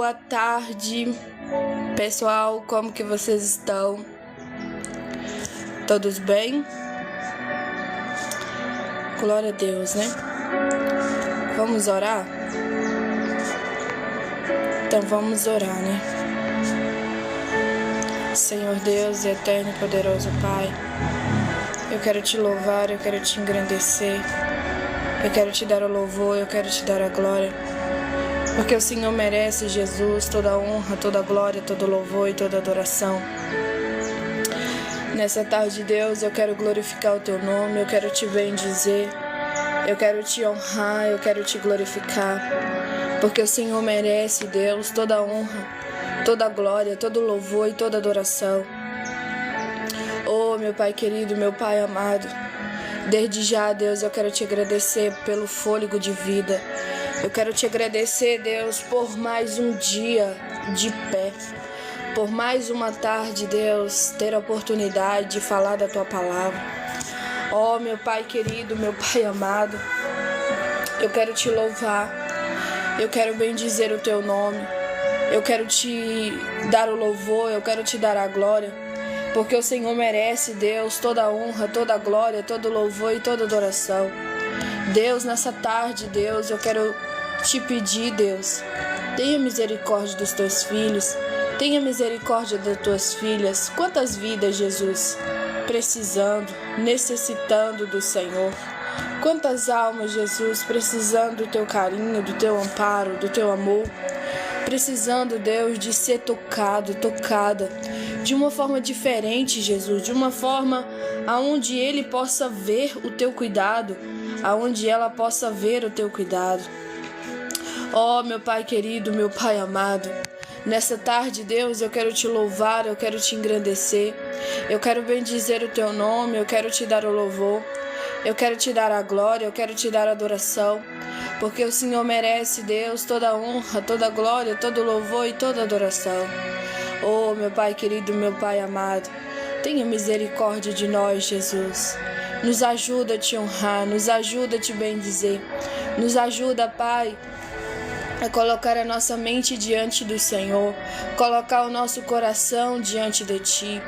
Boa tarde, pessoal, como que vocês estão? Todos bem? Glória a Deus, né? Vamos orar? Então vamos orar, né? Senhor Deus, eterno e poderoso Pai, eu quero te louvar, eu quero te engrandecer, eu quero te dar o louvor, eu quero te dar a glória, porque o Senhor merece, Jesus, toda a honra, toda a glória, todo o louvor e toda a adoração. Nessa tarde, Deus, eu quero glorificar o Teu nome, eu quero te bendizer, eu quero te honrar, eu quero te glorificar, porque o Senhor merece, Deus, toda a honra, toda a glória, todo o louvor e toda a adoração. Oh, meu Pai querido, meu Pai amado, desde já, Deus, eu quero te agradecer pelo fôlego de vida. Eu quero te agradecer, Deus, por mais um dia de pé, por mais uma tarde, Deus, ter a oportunidade de falar da Tua palavra. Oh, meu Pai querido, meu Pai amado, eu quero te louvar, eu quero bendizer o Teu nome, eu quero te dar o louvor, eu quero te dar a glória, porque o Senhor merece, Deus, toda a honra, toda a glória, todo o louvor e toda a adoração. Deus, nessa tarde, Deus, eu quero te pedir, Deus, tenha misericórdia dos teus filhos, tenha misericórdia das tuas filhas. Quantas vidas, Jesus, precisando, necessitando do Senhor. Quantas almas, Jesus, precisando do teu carinho, do teu amparo, do teu amor. Precisando, Deus, de ser tocada, de uma forma diferente, Jesus, de uma forma aonde ele possa ver o teu cuidado, aonde ela possa ver o teu cuidado. Oh, meu Pai querido, meu Pai amado, nessa tarde, Deus, eu quero te louvar, eu quero te engrandecer, eu quero bendizer o teu nome, eu quero te dar o louvor, eu quero te dar a glória, eu quero te dar a adoração, porque o Senhor merece, Deus, toda a honra, toda a glória, todo o louvor e toda a adoração. Oh, meu Pai querido, meu Pai amado, tenha misericórdia de nós, Jesus. Nos ajuda a te honrar, nos ajuda a te bendizer, nos ajuda, Pai, a colocar a nossa mente diante do Senhor, colocar o nosso coração diante de Ti.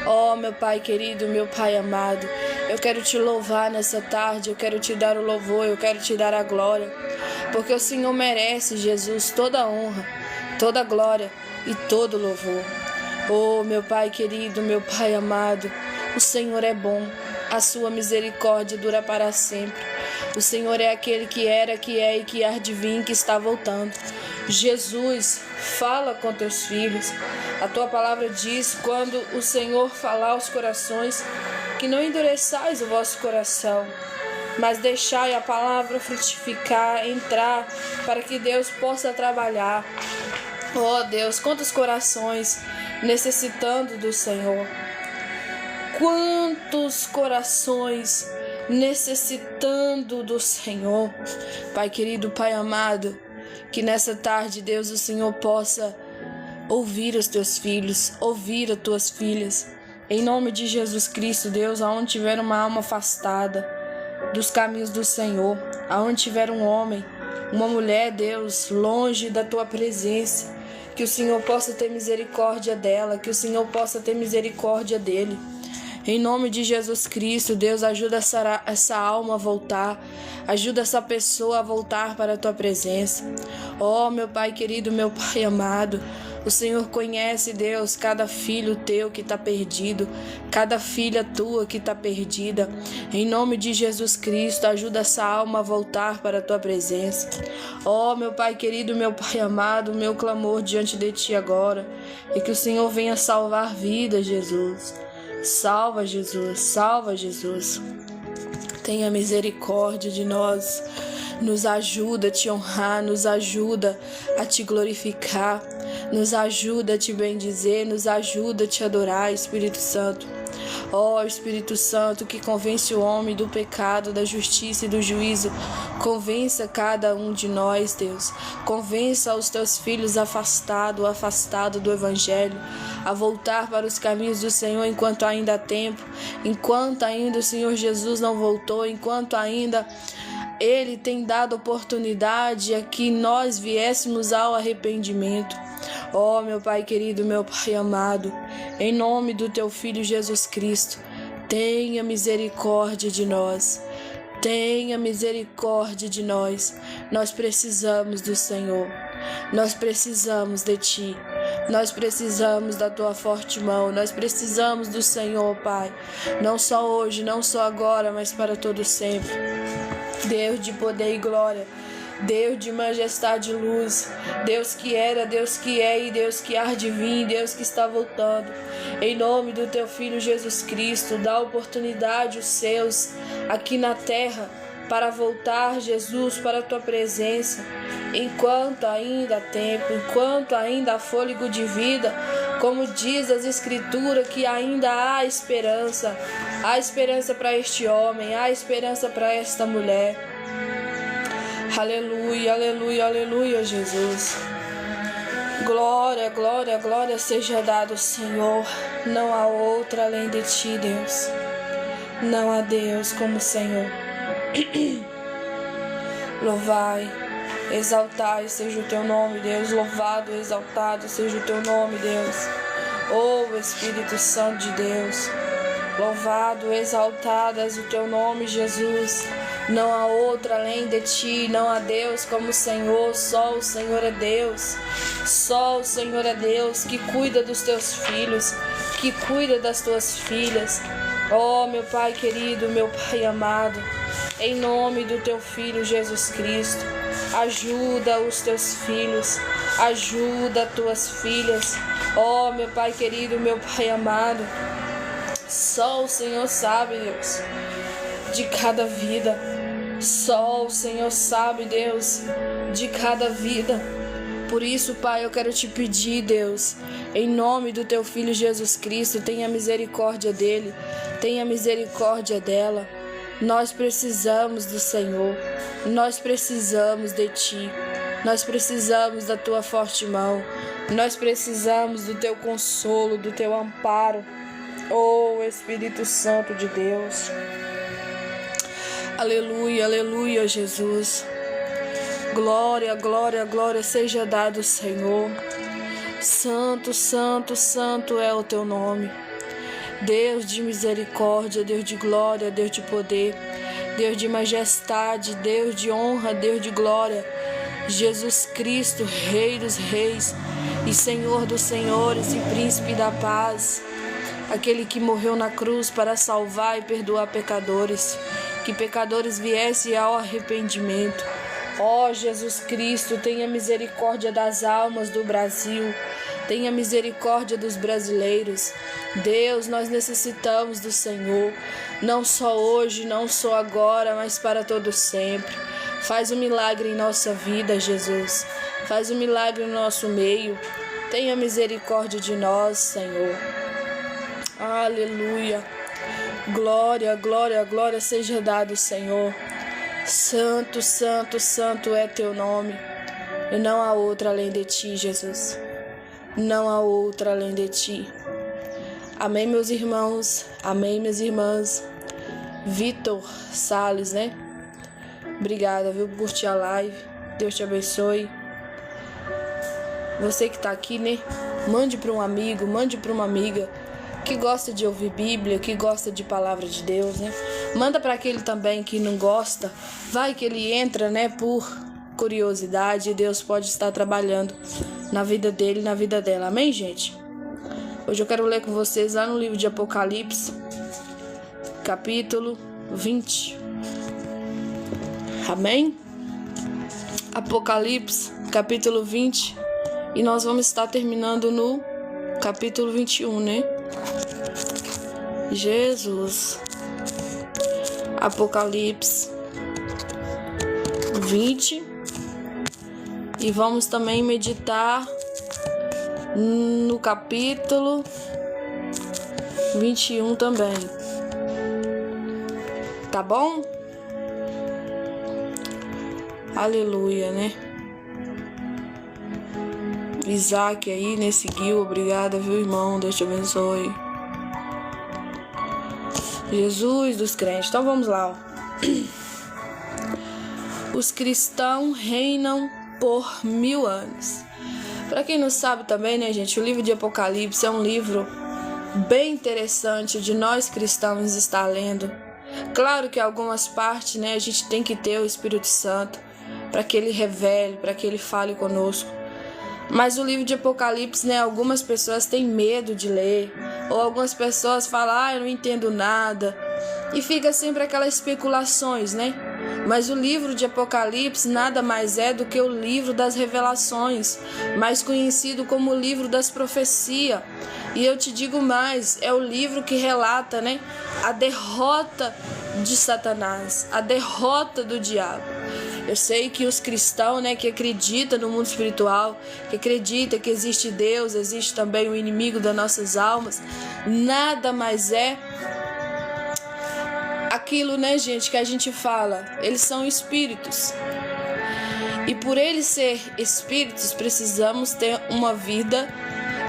Oh, meu Pai querido, meu Pai amado, eu quero te louvar nessa tarde, eu quero te dar o louvor, eu quero te dar a glória, porque o Senhor merece, Jesus, toda a honra, toda a glória e todo o louvor. Oh, meu Pai querido, meu Pai amado, o Senhor é bom, a sua misericórdia dura para sempre. O Senhor é aquele que era, que é e que há de vir, que está voltando. Jesus, fala com teus filhos. A tua palavra diz, quando o Senhor falar aos corações, que não endureçais o vosso coração, mas deixai a palavra frutificar, entrar, para que Deus possa trabalhar. Oh Deus, quantos corações necessitando do Senhor. Quantos corações necessitando do Senhor. Pai querido, Pai amado, que nessa tarde, Deus, o Senhor possa ouvir os teus filhos, ouvir as tuas filhas. Em nome de Jesus Cristo, Deus, aonde tiver uma alma afastada dos caminhos do Senhor, aonde tiver um homem, uma mulher, Deus, longe da tua presença, que o Senhor possa ter misericórdia dela, que o Senhor possa ter misericórdia dele. Em nome de Jesus Cristo, Deus, ajuda essa alma a voltar, ajuda essa pessoa a voltar para a Tua presença. Oh, meu Pai querido, meu Pai amado, o Senhor conhece, Deus, cada filho Teu que está perdido, cada filha Tua que está perdida. Em nome de Jesus Cristo, ajuda essa alma a voltar para a Tua presença. Oh, meu Pai querido, meu Pai amado, meu clamor diante de Ti agora, e que o Senhor venha salvar vidas, Jesus. Salva, Jesus, salva, Jesus. Tenha misericórdia de nós. Nos ajuda a te honrar, nos ajuda a te glorificar, nos ajuda a te bendizer, nos ajuda a te adorar, Espírito Santo. Ó Espírito Santo, que convence o homem do pecado, da justiça e do juízo, convença cada um de nós, Deus. Convença os teus filhos afastado do Evangelho, a voltar para os caminhos do Senhor enquanto ainda há tempo, enquanto ainda o Senhor Jesus não voltou, enquanto ainda Ele tem dado oportunidade a que nós viéssemos ao arrependimento. Ó, meu Pai querido, meu Pai amado, em nome do Teu Filho Jesus Cristo, tenha misericórdia de nós. Tenha misericórdia de nós. Nós precisamos do Senhor. Nós precisamos de Ti. Nós precisamos da Tua forte mão. Nós precisamos do Senhor, Pai. Não só hoje, não só agora, mas para todo sempre. Deus de poder e glória. Deus de majestade e luz, Deus que era, Deus que é e Deus que há de vir, Deus que está voltando. Em nome do Teu Filho Jesus Cristo, dá oportunidade aos seus aqui na terra para voltar, Jesus, para a Tua presença. Enquanto ainda há tempo, enquanto ainda há fôlego de vida, como diz as Escrituras, que ainda há esperança para este homem, há esperança para esta mulher. Aleluia, aleluia, aleluia, Jesus. Glória, glória, glória seja dado, Senhor. Não há outra além de Ti, Deus. Não há Deus como o Senhor. Louvai, exaltai seja o Teu nome, Deus. Louvado, exaltado seja o Teu nome, Deus. Oh, Espírito Santo de Deus. Louvado, exaltado és o Teu nome, Jesus. Não há outra além de Ti, não há Deus como o Senhor, só o Senhor é Deus. Só o Senhor é Deus que cuida dos Teus filhos, que cuida das Tuas filhas. Oh, meu Pai querido, meu Pai amado, em nome do Teu Filho Jesus Cristo, ajuda os Teus filhos, ajuda as Tuas filhas. Oh, meu Pai querido, meu Pai amado, só o Senhor sabe, Deus, de cada vida. Só o Senhor sabe, Deus, de cada vida. Por isso, Pai, eu quero Te pedir, Deus, em nome do Teu Filho Jesus Cristo, tenha misericórdia dele, tenha misericórdia dela. Nós precisamos do Senhor, nós precisamos de Ti, nós precisamos da Tua forte mão, nós precisamos do Teu consolo, do Teu amparo. Oh, Espírito Santo de Deus. Aleluia, aleluia, Jesus. Glória, glória, glória seja dado, Senhor. Santo, santo, santo é o Teu nome. Deus de misericórdia, Deus de glória, Deus de poder, Deus de majestade, Deus de honra, Deus de glória. Jesus Cristo, Rei dos reis e Senhor dos senhores e Príncipe da paz. Aquele que morreu na cruz para salvar e perdoar pecadores. Que pecadores viessem ao arrependimento. Ó Jesus Cristo, tenha misericórdia das almas do Brasil. Tenha misericórdia dos brasileiros. Deus, nós necessitamos do Senhor. Não só hoje, não só agora, mas para todo sempre. Faz um milagre em nossa vida, Jesus. Faz um milagre no nosso meio. Tenha misericórdia de nós, Senhor. Aleluia. Glória, glória, glória seja dado, Senhor. Santo, santo, santo é Teu nome. E não há outra além de Ti, Jesus. Não há outra além de Ti. Amém, meus irmãos. Amém, minhas irmãs. Vitor Salles, né? Obrigada, viu, por curtir a live. Deus te abençoe. Você que tá aqui, né? Mande para um amigo, mande para uma amiga que gosta de ouvir Bíblia, que gosta de palavra de Deus, né? Manda para aquele também que não gosta. Vai que ele entra, né, por curiosidade, e Deus pode estar trabalhando na vida dele, na vida dela. Amém, gente? Hoje eu quero ler com vocês lá no livro de Apocalipse, capítulo 20. Amém? Apocalipse, capítulo 20. E nós vamos estar terminando no capítulo 21, né? Jesus. Apocalipse 20. E vamos também meditar no capítulo 21 também. Tá bom? Aleluia, né? Isaac aí, né? Seguiu. Obrigada, viu, irmão? Deus te abençoe. Jesus dos crentes. Então vamos lá, ó. Os cristãos reinam por 1000 anos. Para quem não sabe também, né, gente, o livro de Apocalipse é um livro bem interessante de nós cristãos estar lendo. Claro que algumas partes, né, a gente tem que ter o Espírito Santo para que ele revele, para que ele fale conosco. Mas o livro de Apocalipse, né, algumas pessoas têm medo de ler, ou algumas pessoas falam, eu não entendo nada, e fica sempre aquelas especulações, né? Mas o livro de Apocalipse nada mais é do que o livro das revelações, mais conhecido como o livro das profecias. E eu te digo mais, é o livro que relata, né, a derrota de Satanás, a derrota do diabo. Eu sei que os cristãos, né, que acreditam no mundo espiritual, que acreditam que existe Deus, existe também o inimigo das nossas almas, nada mais é aquilo, né, gente, que a gente fala, eles são espíritos. E por eles ser espíritos, precisamos ter uma vida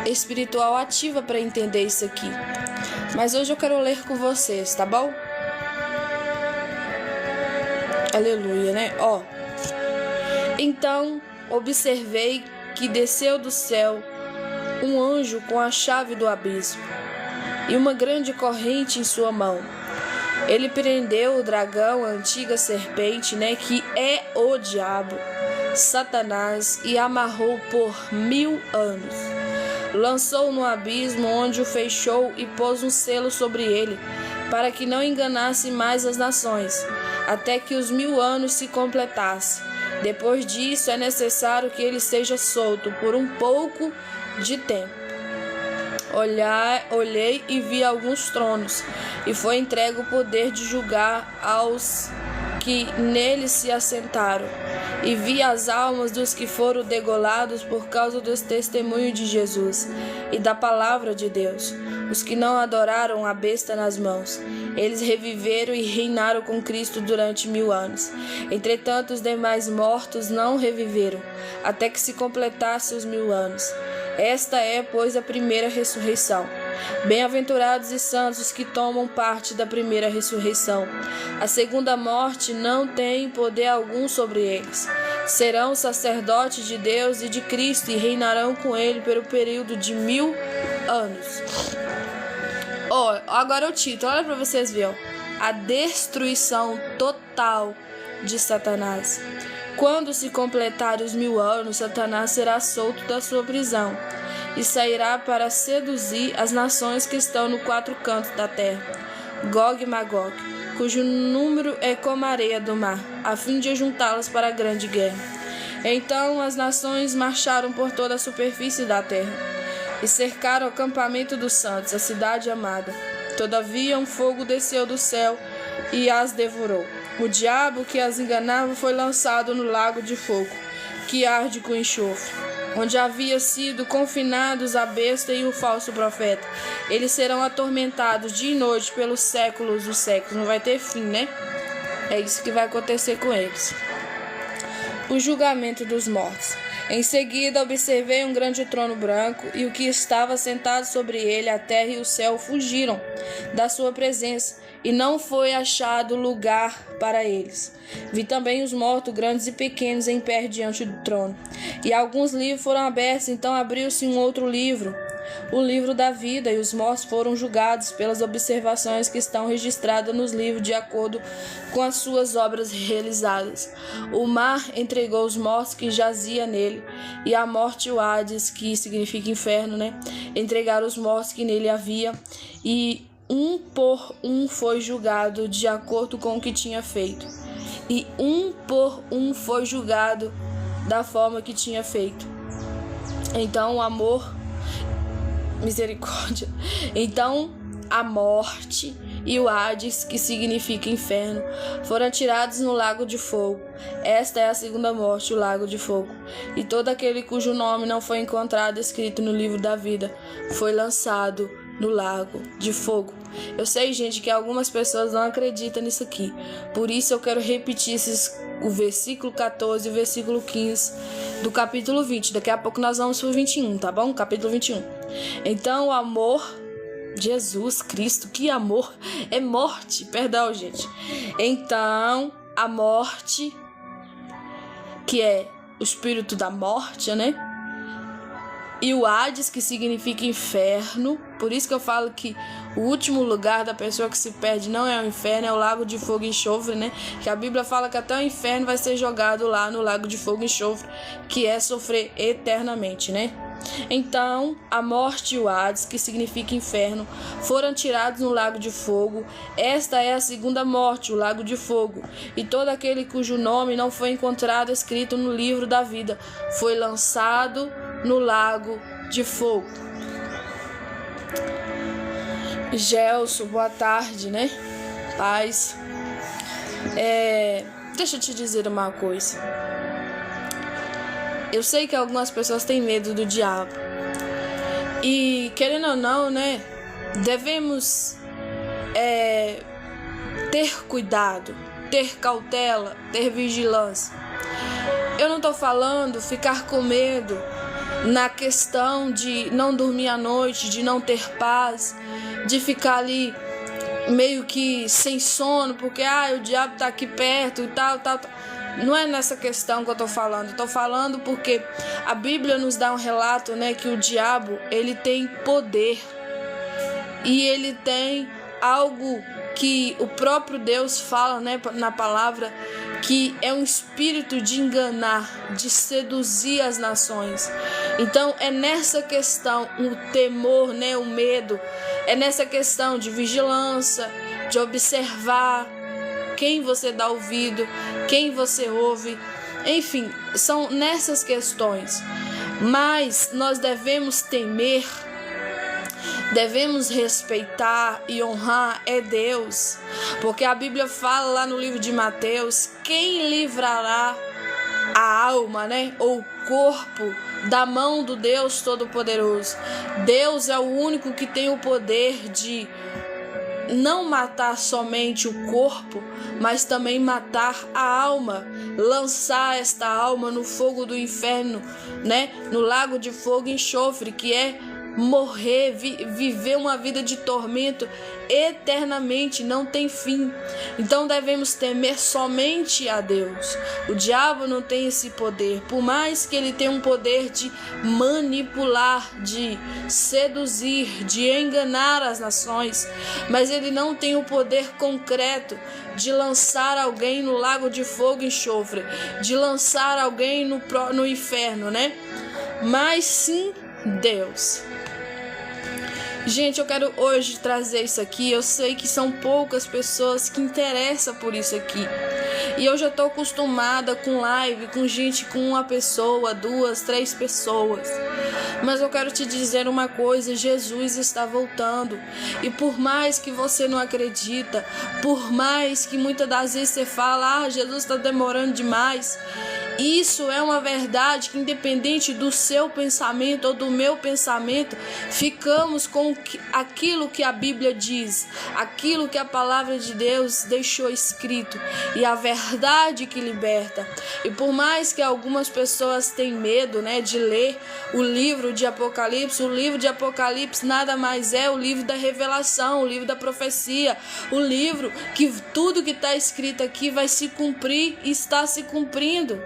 espiritual ativa para entender isso aqui. Mas hoje eu quero ler com vocês, tá bom? Aleluia, né? Ó. Então observei que desceu do céu um anjo com a chave do abismo e uma grande corrente em sua mão. Ele prendeu o dragão, a antiga serpente, né, que é o diabo, Satanás, e amarrou por 1000 anos. Lançou-o no abismo, onde o fechou e pôs um selo sobre ele, para que não enganasse mais as nações, até que os 1000 anos se completassem. Depois disso, é necessário que ele seja solto por um pouco de tempo. Olhei e vi alguns tronos, e foi entregue o poder de julgar aos que neles se assentaram. E vi as almas dos que foram degolados por causa dos testemunhos de Jesus e da palavra de Deus, os que não adoraram a besta nas mãos. Eles reviveram e reinaram com Cristo durante 1000 anos. Entretanto, os demais mortos não reviveram, até que se completasse os 1000 anos. Esta é, pois, a primeira ressurreição. Bem-aventurados e santos os que tomam parte da primeira ressurreição. A segunda morte não tem poder algum sobre eles. Serão sacerdotes de Deus e de Cristo e reinarão com ele pelo período de 1000 anos. Agora o título, olha para vocês verem. A destruição total de Satanás. Quando se completar os 1000 anos, Satanás será solto da sua prisão e sairá para seduzir as nações que estão no 4 cantos da terra, Gog e Magog, cujo número é como a areia do mar, a fim de juntá-las para a grande guerra. Então as nações marcharam por toda a superfície da terra e cercaram o acampamento dos santos, a cidade amada. Todavia um fogo desceu do céu e as devorou. O diabo que as enganava foi lançado no lago de fogo, que arde com enxofre, onde havia sido confinados a besta e o falso profeta. Eles serão atormentados dia e noite pelos séculos dos séculos. Não vai ter fim, né? É isso que vai acontecer com eles. O julgamento dos mortos. Em seguida, observei um grande trono branco, e o que estava sentado sobre ele, a terra e o céu fugiram da sua presença, e não foi achado lugar para eles. Vi também os mortos, grandes e pequenos, em pé diante do trono. E alguns livros foram abertos, então abriu-se um outro livro, o livro da vida, e os mortos foram julgados pelas observações que estão registradas nos livros de acordo com as suas obras realizadas. O mar entregou os mortos que jaziam nele, e a morte e o Hades, que significa inferno, né? Entregaram os mortos que nele havia, e um por um foi julgado de acordo com o que tinha feito. E um por um foi julgado da forma que tinha feito. Então o amor, misericórdia. Então a morte e o Hades, que significa inferno, foram atirados no lago de fogo. Esta é a segunda morte, o lago de fogo. E todo aquele cujo nome não foi encontrado escrito no livro da vida foi lançado no lago de fogo. Eu sei, gente, que algumas pessoas não acreditam nisso aqui. Por isso eu quero repetir o versículo 14 e o versículo 15 do capítulo 20. Daqui a pouco nós vamos para o 21, tá bom? Capítulo 21. Então o amor, Jesus Cristo, que amor, é morte. Perdão, gente. Então a morte, que é o espírito da morte, né? e o Hades, que significa inferno. Por isso que eu falo que o último lugar da pessoa que se perde não é o inferno, é o lago de fogo e enxofre, né? Que a Bíblia fala que até o inferno vai ser jogado lá no lago de fogo e enxofre, que é sofrer eternamente, né? Então, a morte e o Hades, que significa inferno, foram tirados no lago de fogo. Esta é a segunda morte, o lago de fogo. E todo aquele cujo nome não foi encontrado escrito no livro da vida foi lançado no lago de fogo. Gelson, boa tarde, né? Paz. Deixa eu te dizer uma coisa. Eu sei que algumas pessoas têm medo do diabo. E, querendo ou não, né? Devemos ter cuidado, ter cautela, ter vigilância. Eu não tô falando ficar com medo na questão de não dormir à noite, de não ter paz, de ficar ali meio que sem sono, porque o diabo tá aqui perto e tal. Não é nessa questão que eu tô falando. Eu tô falando porque a Bíblia nos dá um relato, né, que o diabo, ele tem poder. E ele tem algo que o próprio Deus fala, né, na palavra, que é um espírito de enganar, de seduzir as nações. Então é nessa questão o temor, né, o medo, é nessa questão de vigilância, de observar quem você dá ouvido, quem você ouve, enfim, são nessas questões. Mas nós devemos temer, devemos respeitar e honrar Deus, porque a Bíblia fala lá no livro de Mateus: quem livrará a alma, né, ou o corpo da mão do Deus Todo-Poderoso? Deus é o único que tem o poder de não matar somente o corpo, mas também matar a alma, lançar esta alma no fogo do inferno, né, no lago de fogo e enxofre, que é morrer, viver uma vida de tormento eternamente, não tem fim. Então devemos temer somente a Deus. O diabo não tem esse poder, por mais que ele tenha um poder de manipular, de seduzir, de enganar as nações, mas ele não tem o poder concreto de lançar alguém no lago de fogo e enxofre, de lançar alguém no inferno, né? Mas sim Deus. Gente, eu quero hoje trazer isso aqui. Eu sei que são poucas pessoas que interessam por isso aqui. E eu já tô acostumada com live, com gente, com uma pessoa, 2, 3 pessoas. Mas eu quero te dizer uma coisa: Jesus está voltando. E por mais que você não acredita, por mais que muitas das vezes você fala, Jesus está demorando demais, isso é uma verdade que, independente do seu pensamento ou do meu pensamento, ficamos com aquilo que a Bíblia diz, aquilo que a palavra de Deus deixou escrito, e a verdade que liberta. E por mais que algumas pessoas tenham medo, né, de ler o livro de Apocalipse, o livro de Apocalipse nada mais é o livro da revelação, o livro da profecia, o livro que tudo que está escrito aqui vai se cumprir e está se cumprindo.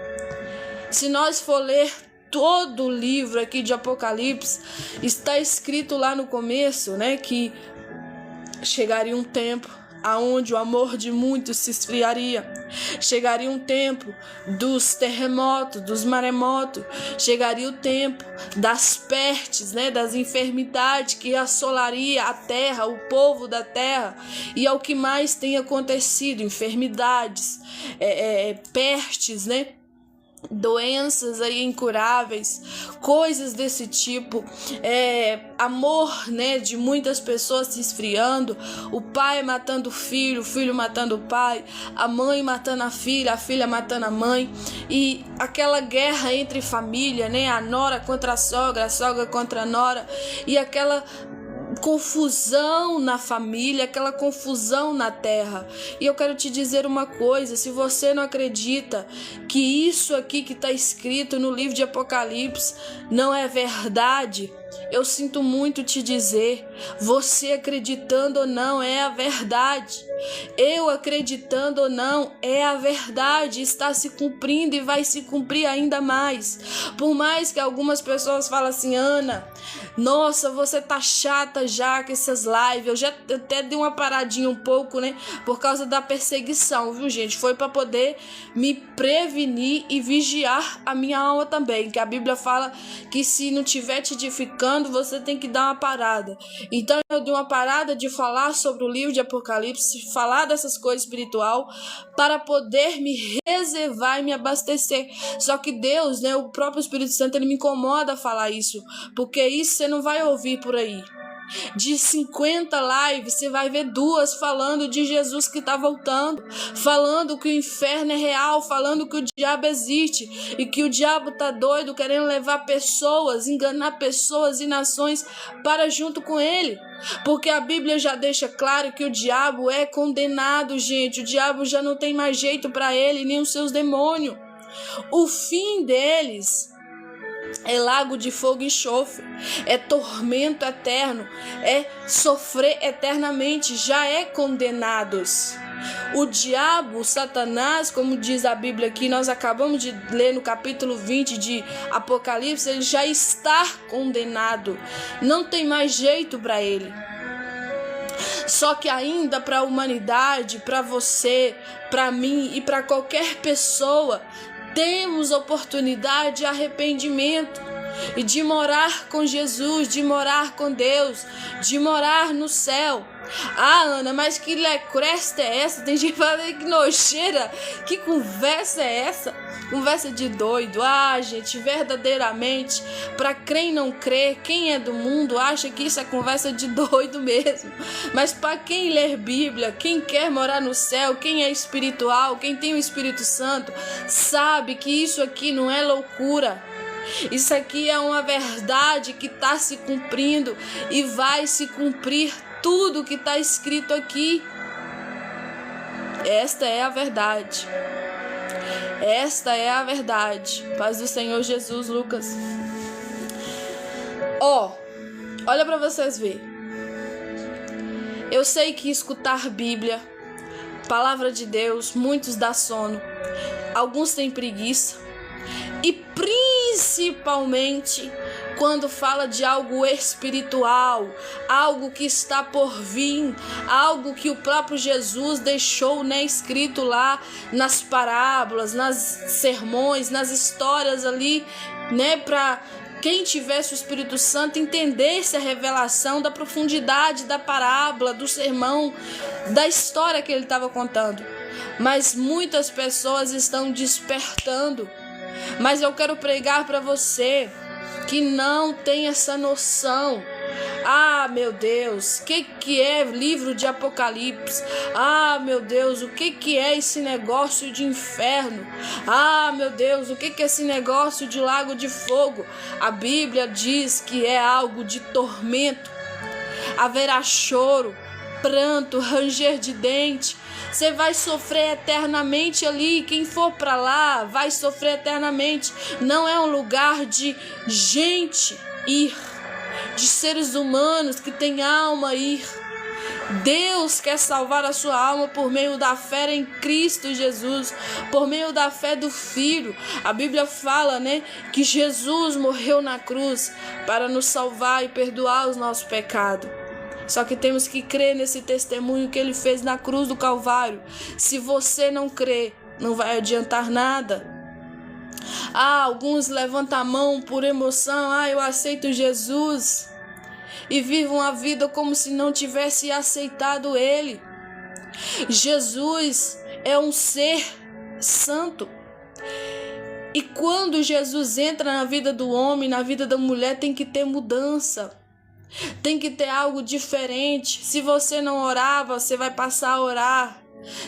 Se nós for ler todo o livro aqui de Apocalipse, está escrito lá no começo, né, que chegaria um tempo aonde o amor de muitos se esfriaria. Chegaria um tempo dos terremotos, dos maremotos. Chegaria o tempo das pestes, né, das enfermidades que assolaria a terra, o povo da terra. E é o que mais tem acontecido: enfermidades, pestes, né? Doenças aí incuráveis, coisas desse tipo, amor, né, de muitas pessoas se esfriando, o pai matando o filho matando o pai, a mãe matando a filha matando a mãe, e aquela guerra entre família, né, a nora contra a sogra contra a nora, e aquela confusão na família, aquela confusão na terra. E eu quero te dizer uma coisa: se você não acredita que isso aqui que está escrito no livro de Apocalipse não é verdade, eu sinto muito te dizer, você acreditando ou não é a verdade. Eu acreditando ou não é a verdade, está se cumprindo e vai se cumprir ainda mais. Por mais que algumas pessoas falem assim: Ana, nossa, você tá chata já com essas lives. Eu já até dei uma paradinha um pouco, né? Por causa da perseguição, viu, gente? Foi para poder me prevenir e vigiar a minha alma também. Que a Bíblia fala que se não estiver te edificando, você tem que dar uma parada. Então eu dei uma parada de falar sobre o livro de Apocalipse, falar dessas coisas espiritual, para poder me reservar e me abastecer. Só que Deus, né, o próprio Espírito Santo, ele me incomoda a falar isso, porque isso você não vai ouvir por aí. De 50 lives, você vai ver 2 falando de Jesus que está voltando, falando que o inferno é real, falando que o diabo existe e que o diabo está doido, querendo levar pessoas, enganar pessoas e nações para junto com ele. Porque a Bíblia já deixa claro que o diabo é condenado, gente. O diabo já não tem mais jeito para ele, nem os seus demônios. O fim deles é lago de fogo e enxofre, é tormento eterno, é sofrer eternamente, já é condenados. O diabo, Satanás, como diz a Bíblia aqui, nós acabamos de ler no capítulo 20 de Apocalipse, ele já está condenado, não tem mais jeito para ele. Só que ainda para a humanidade, para você, para mim e para qualquer pessoa, temos oportunidade de arrependimento e de morar com Jesus, de morar com Deus, de morar no céu. Ah, Ana, mas que lecresta é essa? Tem gente falando que nojeira. Que conversa é essa? Conversa de doido. Ah, gente, verdadeiramente, para quem não crê, quem é do mundo, acha que isso é conversa de doido mesmo. Mas para quem lê Bíblia, quem quer morar no céu, quem é espiritual, quem tem o Espírito Santo, sabe que isso aqui não é loucura. Isso aqui é uma verdade que está se cumprindo e vai se cumprir tudo que está escrito aqui. Esta é a verdade. Esta é a verdade. Paz do Senhor Jesus, Lucas. Olha para vocês verem. Eu sei que escutar Bíblia, palavra de Deus, muitos dá sono. Alguns têm preguiça. E principalmente quando fala de algo espiritual, algo que está por vir, algo que o próprio Jesus deixou, né, escrito lá nas parábolas, nas sermões, nas histórias ali, né, para quem tivesse o Espírito Santo entendesse a revelação da profundidade da parábola, do sermão, da história que ele estava contando. Mas muitas pessoas estão despertando. Mas eu quero pregar para você que não tem essa noção. Ah, meu Deus, o que é livro de Apocalipse? Ah, meu Deus, o que é esse negócio de inferno? Ah, meu Deus, o que é esse negócio de lago de fogo? A Bíblia diz que é algo de tormento. Haverá choro, pranto, ranger de dente. Você vai sofrer eternamente ali. Quem for para lá vai sofrer eternamente. Não é um lugar de gente ir, de seres humanos que têm alma ir. Deus quer salvar a sua alma por meio da fé em Cristo Jesus, por meio da fé do Filho. A Bíblia fala, né, que Jesus morreu na cruz para nos salvar e perdoar os nossos pecados. Só que temos que crer nesse testemunho que ele fez na cruz do Calvário. Se você não crer, não vai adiantar nada. Ah, alguns levantam a mão por emoção. Ah, eu aceito Jesus. E vivam a vida como se não tivesse aceitado ele. Jesus é um ser santo. E quando Jesus entra na vida do homem, na vida da mulher, tem que ter mudança. Tem que ter algo diferente. Se você não orar, você vai passar a orar.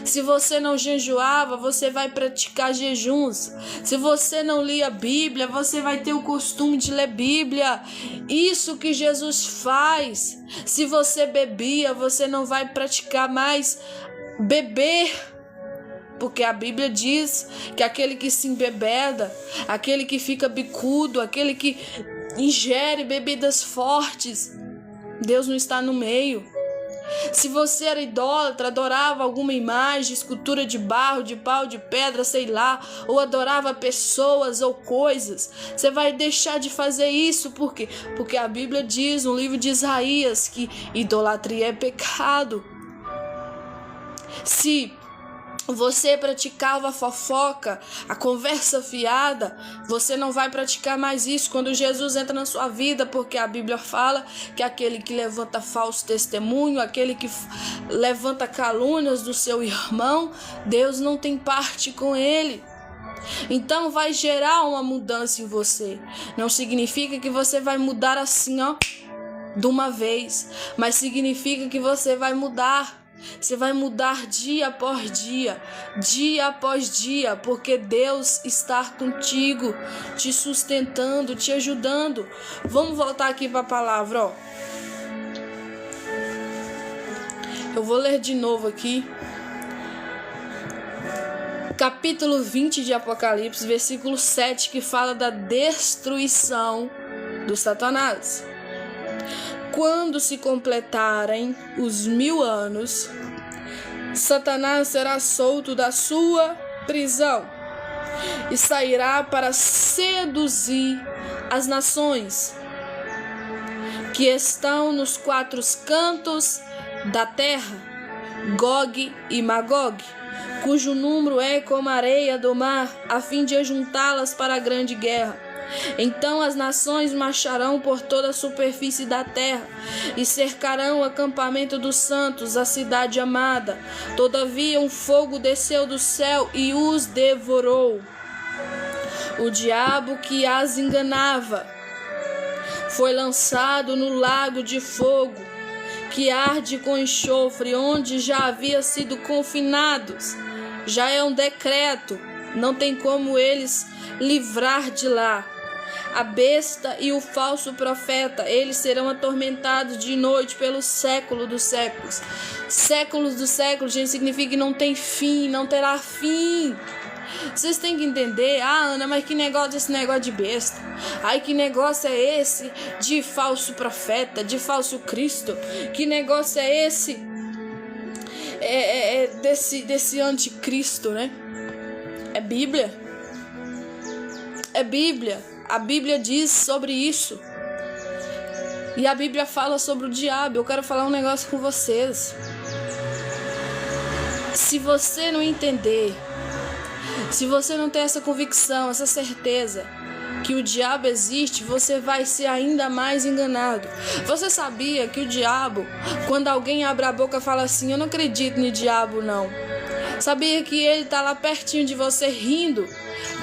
Se você não jejuava, você vai praticar jejuns. Se você não lia a Bíblia, você vai ter o costume de ler Bíblia. Isso que Jesus faz. Se você bebia, você não vai praticar mais beber. Porque a Bíblia diz que aquele que se embebeda, aquele que fica bicudo, aquele que ingere bebidas fortes, Deus não está no meio. Se você era idólatra, adorava alguma imagem, escultura de barro, de pau, de pedra, sei lá, ou adorava pessoas ou coisas, você vai deixar de fazer isso. Por quê? Porque a Bíblia diz no livro de Isaías que idolatria é pecado. Se você praticava a fofoca, a conversa fiada, você não vai praticar mais isso quando Jesus entra na sua vida, porque a Bíblia fala que aquele que levanta falso testemunho, aquele que levanta calúnias do seu irmão, Deus não tem parte com ele. Então vai gerar uma mudança em você. Não significa que você vai mudar assim, de uma vez, mas significa que você vai mudar. Você vai mudar dia após dia, dia após dia, porque Deus está contigo, te sustentando, te ajudando. Vamos voltar aqui para a palavra, Eu vou ler de novo aqui. Capítulo 20 de Apocalipse, versículo 7, que fala da destruição do Satanás. Quando se completarem os 1000 anos, Satanás será solto da sua prisão e sairá para seduzir as nações que estão nos 4 cantos da terra, Gog e Magog, cujo número é como a areia do mar, a fim de ajuntá-las para a grande guerra. Então as nações marcharão por toda a superfície da terra e cercarão o acampamento dos santos, a cidade amada. Todavia um fogo desceu do céu e os devorou. O diabo que as enganava foi lançado no lago de fogo, que arde com enxofre, onde já havia sido confinados. Já é um decreto, não tem como eles livrar de lá. A besta e o falso profeta, eles serão atormentados de noite pelo século dos séculos. Séculos dos séculos, gente, significa que não tem fim, não terá fim. Vocês têm que entender, Ana, mas que negócio é esse negócio de besta? Ai, que negócio é esse de falso profeta, de falso Cristo? Que negócio é esse desse anticristo, né? É Bíblia. É Bíblia. A Bíblia diz sobre isso. E a Bíblia fala sobre o diabo. Eu quero falar um negócio com vocês. Se você não entender, se você não tem essa convicção, essa certeza que o diabo existe, você vai ser ainda mais enganado. Você sabia que o diabo, quando alguém abre a boca e fala assim, eu não acredito no diabo não. Sabia que ele tá lá pertinho de você rindo,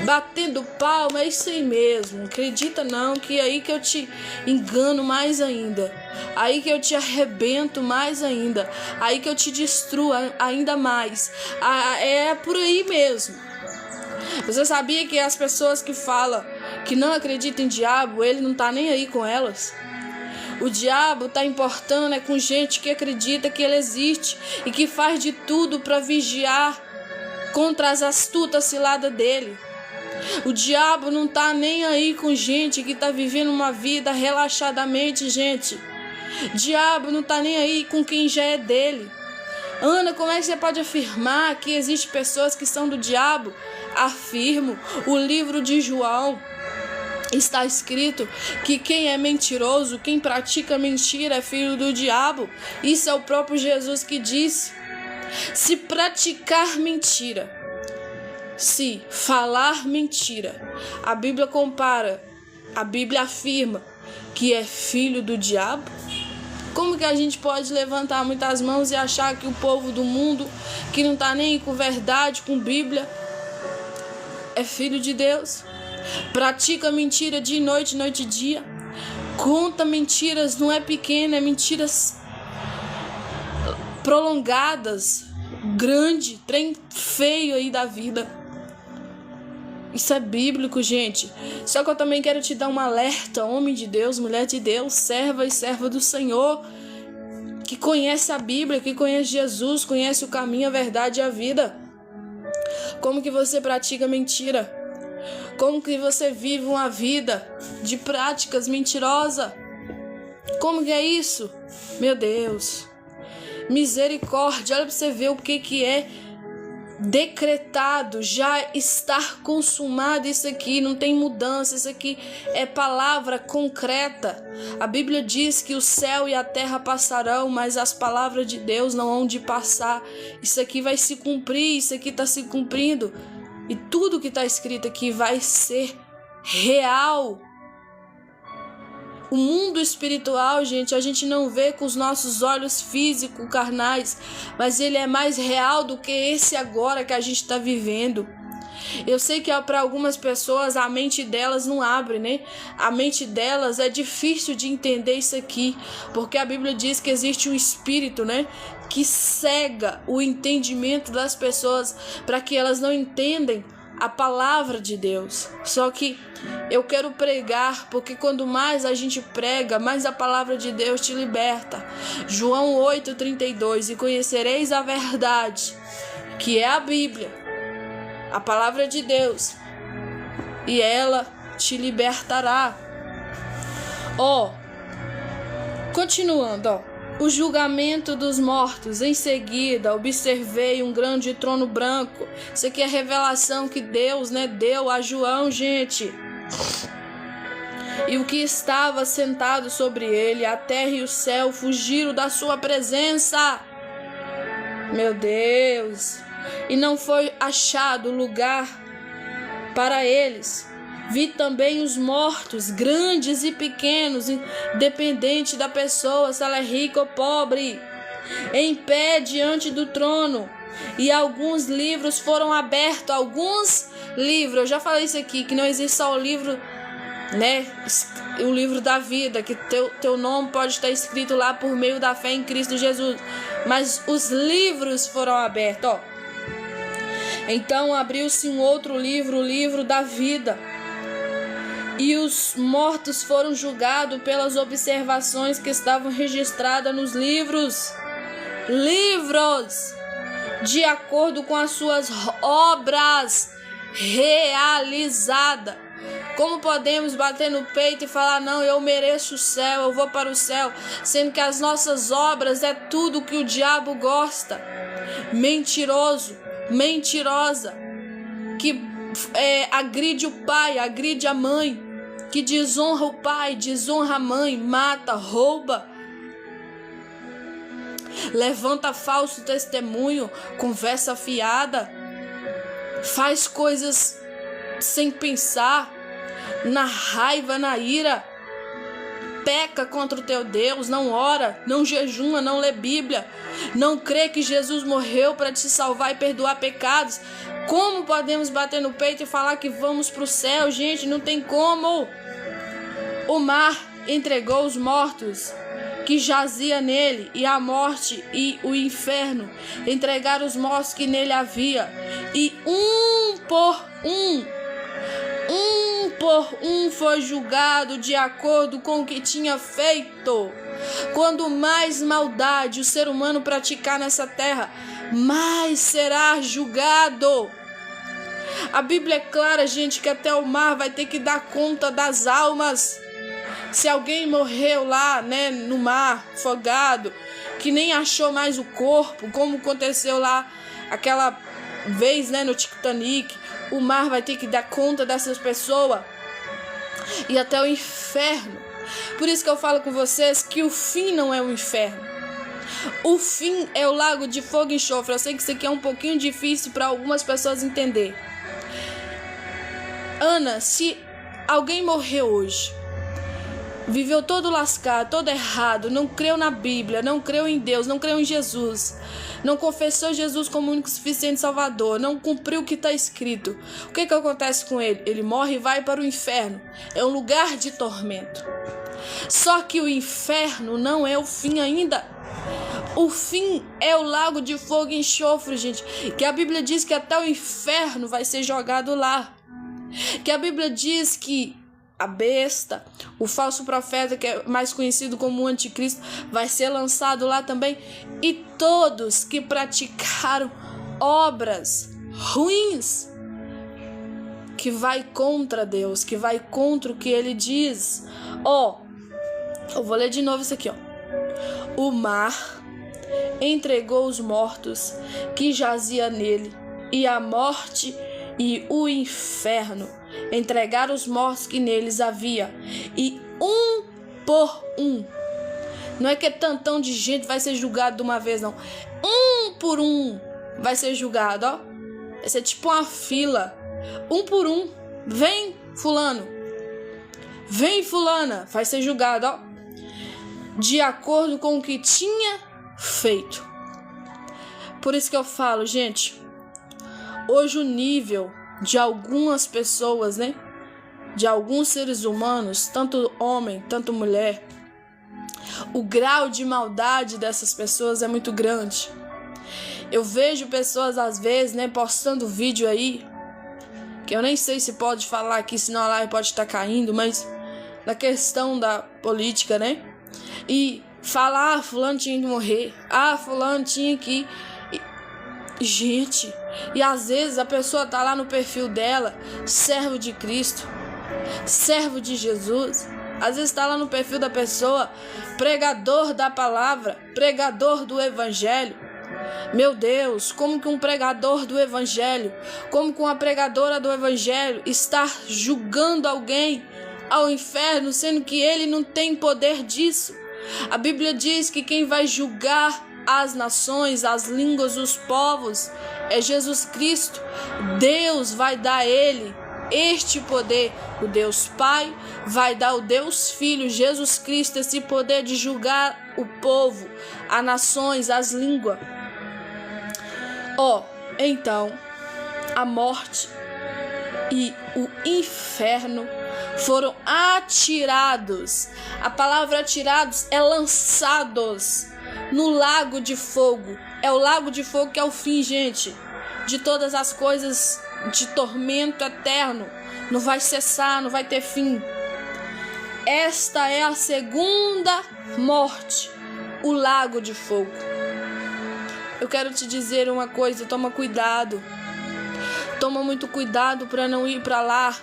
batendo palma, é isso aí mesmo. Acredita não, que é aí que eu te engano mais ainda. Aí que eu te arrebento mais ainda. Aí que eu te destruo ainda mais. É por aí mesmo. Você sabia que as pessoas que falam que não acreditam em diabo, ele não tá nem aí com elas? O diabo tá importando com gente que acredita que ele existe e que faz de tudo para vigiar contra as astutas ciladas dele. O diabo não tá nem aí com gente que tá vivendo uma vida relaxadamente, gente. O diabo não tá nem aí com quem já é dele. Ana, como é que você pode afirmar que existem pessoas que são do diabo? Afirmo, o livro de João está escrito que quem é mentiroso, quem pratica mentira é filho do diabo. Isso é o próprio Jesus que disse. Se praticar mentira, se falar mentira, a Bíblia compara, a Bíblia afirma que é filho do diabo. Como que a gente pode levantar muitas mãos e achar que o povo do mundo, que não está nem com verdade, com Bíblia, é filho de Deus? Pratica mentira de noite, noite e dia. Conta mentiras, não é pequena, é mentiras prolongadas. grande, trem feio aí da vida. Isso é bíblico, gente. Só que eu também quero te dar um alerta, homem de Deus, mulher de Deus, serva e serva do Senhor, que conhece a Bíblia, que conhece Jesus, conhece o caminho, a verdade e a vida. Como que você pratica mentira? Como que você vive uma vida de práticas mentirosas? Como que é isso? Meu Deus. Misericórdia. Olha para você ver o que é decretado, já estar consumado isso aqui, não tem mudança, isso aqui é palavra concreta. A Bíblia diz que o céu e a terra passarão, mas as palavras de Deus não hão de passar. Isso aqui vai se cumprir, isso aqui está se cumprindo, e tudo que está escrito aqui vai ser real. O mundo espiritual, gente, a gente não vê com os nossos olhos físicos, carnais, mas ele é mais real do que esse agora que a gente está vivendo. Eu sei que para algumas pessoas a mente delas não abre, né? A mente delas é difícil de entender isso aqui, porque a Bíblia diz que existe um espírito, né, que cega o entendimento das pessoas para que elas não entendem a palavra de Deus. Só que eu quero pregar, porque quando mais a gente prega, mais a palavra de Deus te liberta. João 8,32: e conhecereis a verdade, que é a Bíblia, a palavra de Deus, e ela te libertará. Continuando, o julgamento dos mortos. Em seguida, observei um grande trono branco. Isso aqui é a revelação que Deus, deu a João, gente. E o que estava sentado sobre ele, a terra e o céu fugiram da sua presença. Meu Deus! E não foi achado lugar para eles. Vi também os mortos, grandes e pequenos, independente da pessoa, se ela é rica ou pobre, em pé diante do trono. E alguns livros foram abertos. Alguns livros, eu já falei isso aqui, que não existe só o livro, o livro da vida, que teu nome pode estar escrito lá por meio da fé em Cristo Jesus, mas os livros foram abertos. Então abriu-se um outro livro, o livro da vida. E os mortos foram julgados pelas observações que estavam registradas nos livros, de acordo com as suas obras realizadas. Como podemos bater no peito e falar, não, eu mereço o céu, eu vou para o céu, sendo que as nossas obras é tudo que o diabo gosta? Mentiroso, mentirosa, que agride o pai, agride a mãe, que desonra o pai, desonra a mãe, mata, rouba, levanta falso testemunho, conversa fiada, faz coisas sem pensar, na raiva, na ira, peca contra o teu Deus, não ora, não jejuma, não lê Bíblia, não crê que Jesus morreu para te salvar e perdoar pecados. Como podemos bater no peito e falar que vamos para o céu, gente? Não tem como. O mar entregou os mortos que jazia nele, e a morte e o inferno entregaram os mortos que nele havia, e um por um foi julgado de acordo com o que tinha feito. Quando mais maldade o ser humano praticar nessa terra, mais será julgado. A Bíblia é clara, gente, que até o mar vai ter que dar conta das almas. Se alguém morreu lá, no mar, afogado, que nem achou mais o corpo, como aconteceu lá aquela vez, no Titanic, o mar vai ter que dar conta dessas pessoas. E até o inferno. Por isso que eu falo com vocês que o fim não é o inferno. O fim é o lago de fogo e enxofre. Eu sei que isso aqui é um pouquinho difícil para algumas pessoas entender. Ana, se alguém morreu hoje, viveu todo lascado, todo errado, não creu na Bíblia, não creu em Deus, não creu em Jesus, não confessou Jesus como único e suficiente Salvador, não cumpriu o que está escrito, o que acontece com ele? Ele morre e vai para o inferno. É um lugar de tormento. Só que o inferno não é o fim ainda, O fim é o lago de fogo e enxofre, gente. Que a Bíblia diz que até o inferno vai ser jogado lá. Que a Bíblia diz que a besta, o falso profeta, que é mais conhecido como o anticristo, vai ser lançado lá também. E todos que praticaram obras ruins, que vai contra Deus, que vai contra o que ele diz. Eu vou ler de novo isso aqui, O mar entregou os mortos que jazia nele, e a morte e o inferno entregaram os mortos que neles havia, e um por um. Não é que tantão de gente vai ser julgado de uma vez, não. Um por um vai ser julgado, Vai ser tipo uma fila. Um por um. Vem, fulano. Vem, fulana. Vai ser julgado, de acordo com o que tinha feito. Por isso que eu falo, gente, hoje o nível de algumas pessoas, de alguns seres humanos, tanto homem, tanto mulher, o grau de maldade dessas pessoas é muito grande. Eu vejo pessoas às vezes, postando vídeo aí, que eu nem sei se pode falar aqui, senão a live pode estar caindo, mas na questão da política, e falar, fulano tinha que morrer, fulano tinha que... Gente, e às vezes a pessoa tá lá no perfil dela, servo de Cristo, servo de Jesus. Às vezes tá lá no perfil da pessoa, pregador da palavra, pregador do evangelho. Meu Deus, como que um pregador do evangelho, como que uma pregadora do evangelho está julgando alguém ao inferno, sendo que ele não tem poder disso? A Bíblia diz que quem vai julgar as nações, as línguas, os povos, é Jesus Cristo. Deus vai dar a ele este poder. O Deus Pai vai dar ao Deus Filho, Jesus Cristo, esse poder de julgar o povo, as nações, as línguas. Então, a morte e o inferno foram atirados. A palavra atirados é lançados no lago de fogo. É o lago de fogo que é o fim, gente, de todas as coisas, de tormento eterno. Não vai cessar, não vai ter fim. Esta é a segunda morte, o lago de fogo. Eu quero te dizer uma coisa, toma cuidado. Toma muito cuidado para não ir para lá.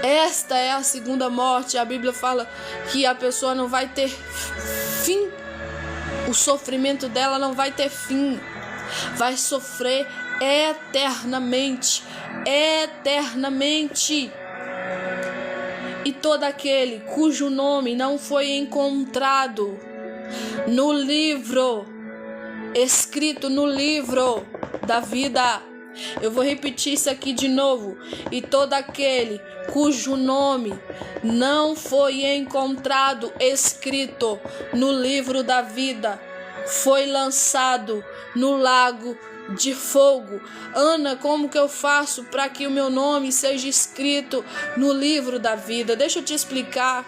Esta é a segunda morte. A Bíblia fala que a pessoa não vai ter fim. O sofrimento dela não vai ter fim. Vai sofrer eternamente. Eternamente. E todo aquele cujo nome não foi encontrado no livro, escrito no livro da vida. Eu vou repetir isso aqui de novo. E todo aquele cujo nome não foi encontrado escrito no livro da vida foi lançado no lago de fogo. Ana, como que eu faço para que o meu nome seja escrito no livro da vida? Deixa eu te explicar.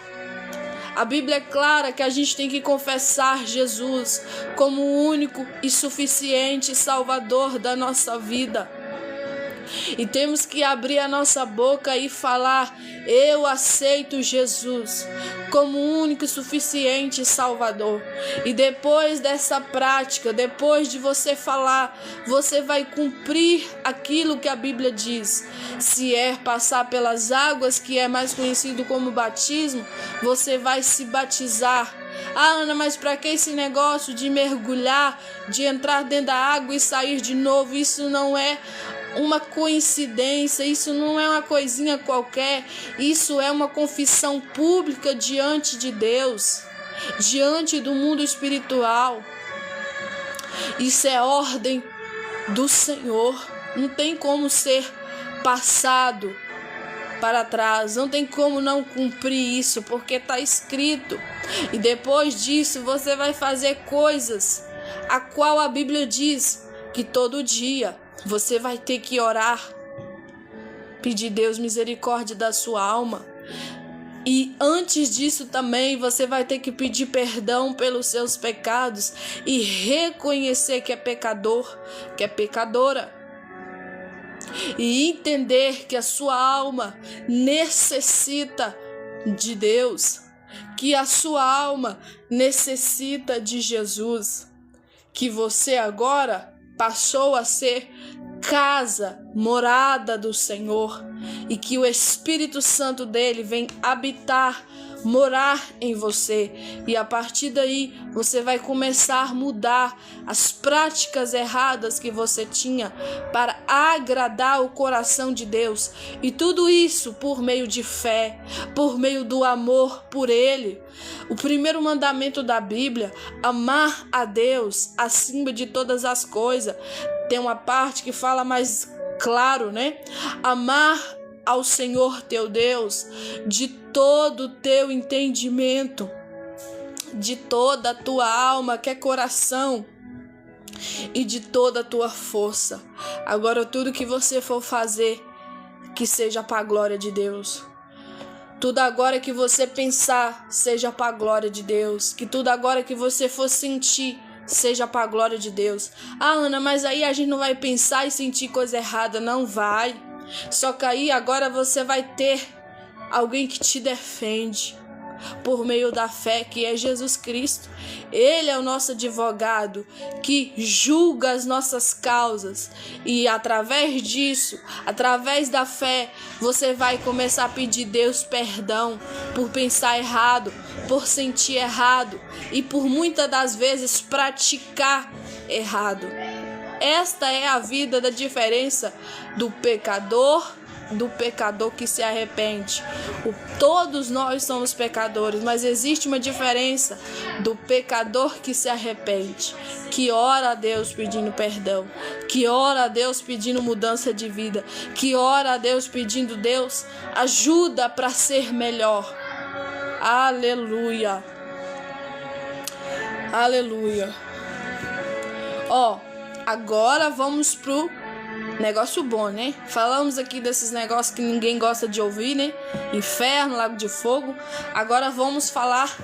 A Bíblia é clara que a gente tem que confessar Jesus como o único e suficiente Salvador da nossa vida. E temos que abrir a nossa boca e falar: eu aceito Jesus como o único e suficiente Salvador. E depois dessa prática, depois de você falar, você vai cumprir aquilo que a Bíblia diz. Se é passar pelas águas, que é mais conhecido como batismo, você vai se batizar. Ana, mas para que esse negócio de mergulhar, de entrar dentro da água e sair de novo? Isso não é uma coincidência, isso não é uma coisinha qualquer, isso é uma confissão pública diante de Deus, diante do mundo espiritual. Isso é ordem do Senhor, não tem como ser passado para trás, não tem como não cumprir isso, porque está escrito. E depois disso você vai fazer coisas a qual a Bíblia diz que todo dia você vai ter que orar, pedir Deus misericórdia da sua alma E antes disso também você vai ter que pedir perdão pelos seus pecados e reconhecer que é pecador, que é pecadora. E entender que a sua alma necessita de Deus, que a sua alma necessita de Jesus, que você agora passou a ser casa, morada do Senhor, e que o Espírito Santo dele vem habitar, morar em você, e a partir daí você vai começar a mudar as práticas erradas que você tinha para agradar o coração de Deus, e tudo isso por meio de fé, por meio do amor por Ele. O primeiro mandamento da Bíblia, amar a Deus acima de todas as coisas, tem uma parte que fala mais claro, né? Amar ao Senhor teu Deus de todo o teu entendimento, de toda a tua alma, que é coração, e de toda a tua força. Agora, tudo que você for fazer, que seja para a glória de Deus. Tudo agora que você pensar, seja para a glória de Deus. Que tudo agora que você for sentir, seja para a glória de Deus. Ah, Ana, mas aí a gente não vai pensar e sentir coisa errada. Não vai. Só que aí agora você vai ter alguém que te defende por meio da fé, que é Jesus Cristo. Ele é o nosso advogado que julga as nossas causas, e através disso, através da fé, você vai começar a pedir a Deus perdão por pensar errado, por sentir errado e por muitas das vezes praticar errado. Esta é a vida da diferença do pecador que se arrepende. Todos nós somos pecadores, mas existe uma diferença do pecador que se arrepende, que ora a Deus pedindo perdão, que ora a Deus pedindo mudança de vida, que ora a Deus pedindo, Deus, ajuda para ser melhor. Aleluia. Aleluia. Agora vamos pro negócio bom, né? Falamos aqui desses negócios que ninguém gosta de ouvir, né? Inferno, lago de fogo. Agora vamos falar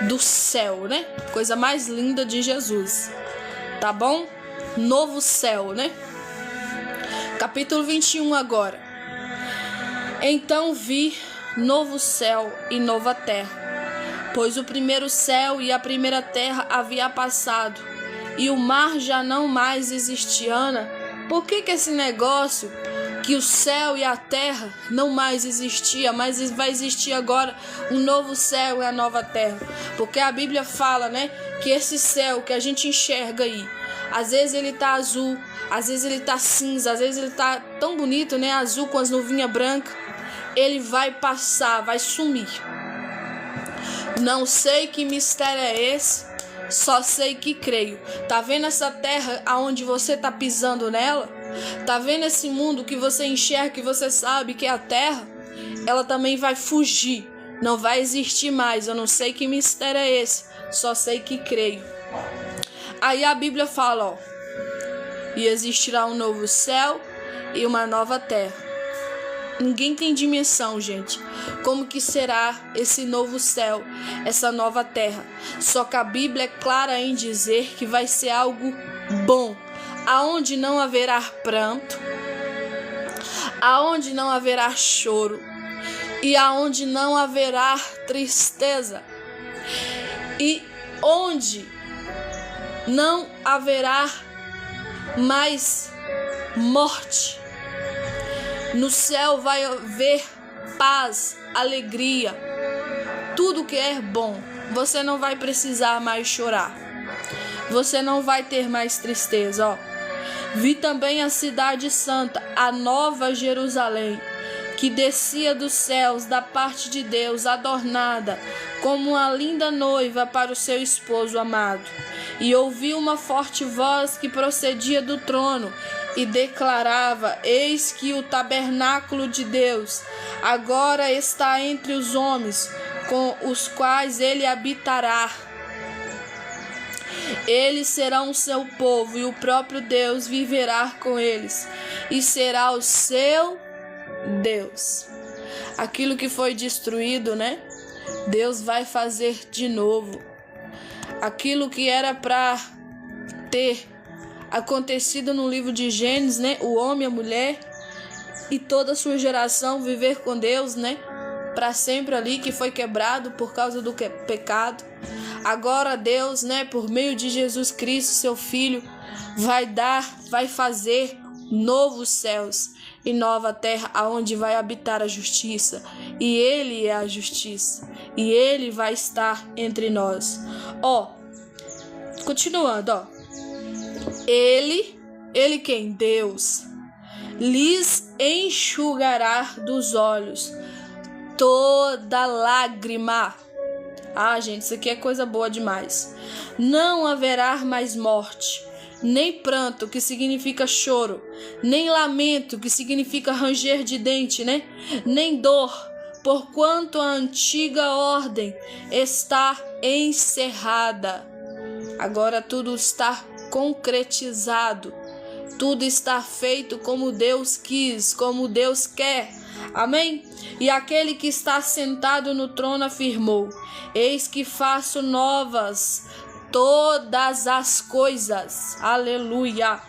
do céu, né? Coisa mais linda de Jesus. Tá bom? Novo céu, né? Capítulo 21 agora. Então vi novo céu e nova terra, pois o primeiro céu e a primeira terra havia passado, e o mar já não mais existia. Ana, por que esse negócio que o céu e a terra não mais existia, mas vai existir agora um novo céu e a nova terra? Porque a Bíblia fala, né, que esse céu que a gente enxerga aí, às vezes ele tá azul, às vezes ele tá cinza, às vezes ele tá tão bonito, né, azul com as nuvinhas brancas, ele vai passar, vai sumir. Não sei que mistério é esse, só sei que creio. Tá vendo essa terra aonde você tá pisando nela? Tá vendo esse mundo que você enxerga, que você sabe que é a terra? Ela também vai fugir, não vai existir mais. Eu não sei que mistério é esse, só sei que creio. Aí a Bíblia fala, e existirá um novo céu e uma nova terra. Ninguém tem dimensão, gente, como que será esse novo céu, essa nova terra. Só que a Bíblia é clara em dizer que vai ser algo bom, aonde não haverá pranto, aonde não haverá choro e aonde não haverá tristeza, e onde não haverá mais morte. No céu vai haver paz, alegria, tudo que é bom. Você não vai precisar mais chorar. Você não vai ter mais tristeza, Vi também a cidade santa, a nova Jerusalém, que descia dos céus da parte de Deus, adornada como uma linda noiva para o seu esposo amado. E ouvi uma forte voz que procedia do trono e declarava: eis que o tabernáculo de Deus agora está entre os homens, com os quais ele habitará. Eles serão o seu povo, e o próprio Deus viverá com eles, e será o seu Deus. Aquilo que foi destruído, né? Deus vai fazer de novo. Aquilo que era para ter acontecido no livro de Gênesis, né? O homem, a mulher e toda a sua geração viver com Deus, né? Para sempre ali, que foi quebrado por causa do pecado. Agora Deus, né? Por meio de Jesus Cristo, seu Filho, vai fazer novos céus e nova terra, aonde vai habitar a justiça. E Ele é a justiça. E Ele vai estar entre nós. Continuando, Ele quem? Deus, lhes enxugará dos olhos toda lágrima. Gente, isso aqui é coisa boa demais. Não haverá mais morte, nem pranto, que significa choro, nem lamento, que significa ranger de dente, né? Nem dor, porquanto a antiga ordem está encerrada. Agora tudo está concretizado. Tudo está feito como Deus quis, como Deus quer. Amém? E aquele que está sentado no trono afirmou: eis que faço novas todas as coisas. Aleluia!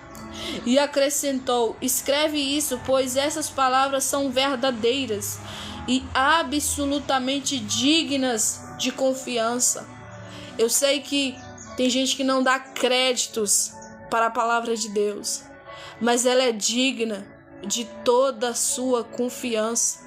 E acrescentou: escreve isso, pois essas palavras são verdadeiras e absolutamente dignas de confiança. Eu sei que tem gente que não dá créditos para a palavra de Deus, mas ela é digna de toda a sua confiança,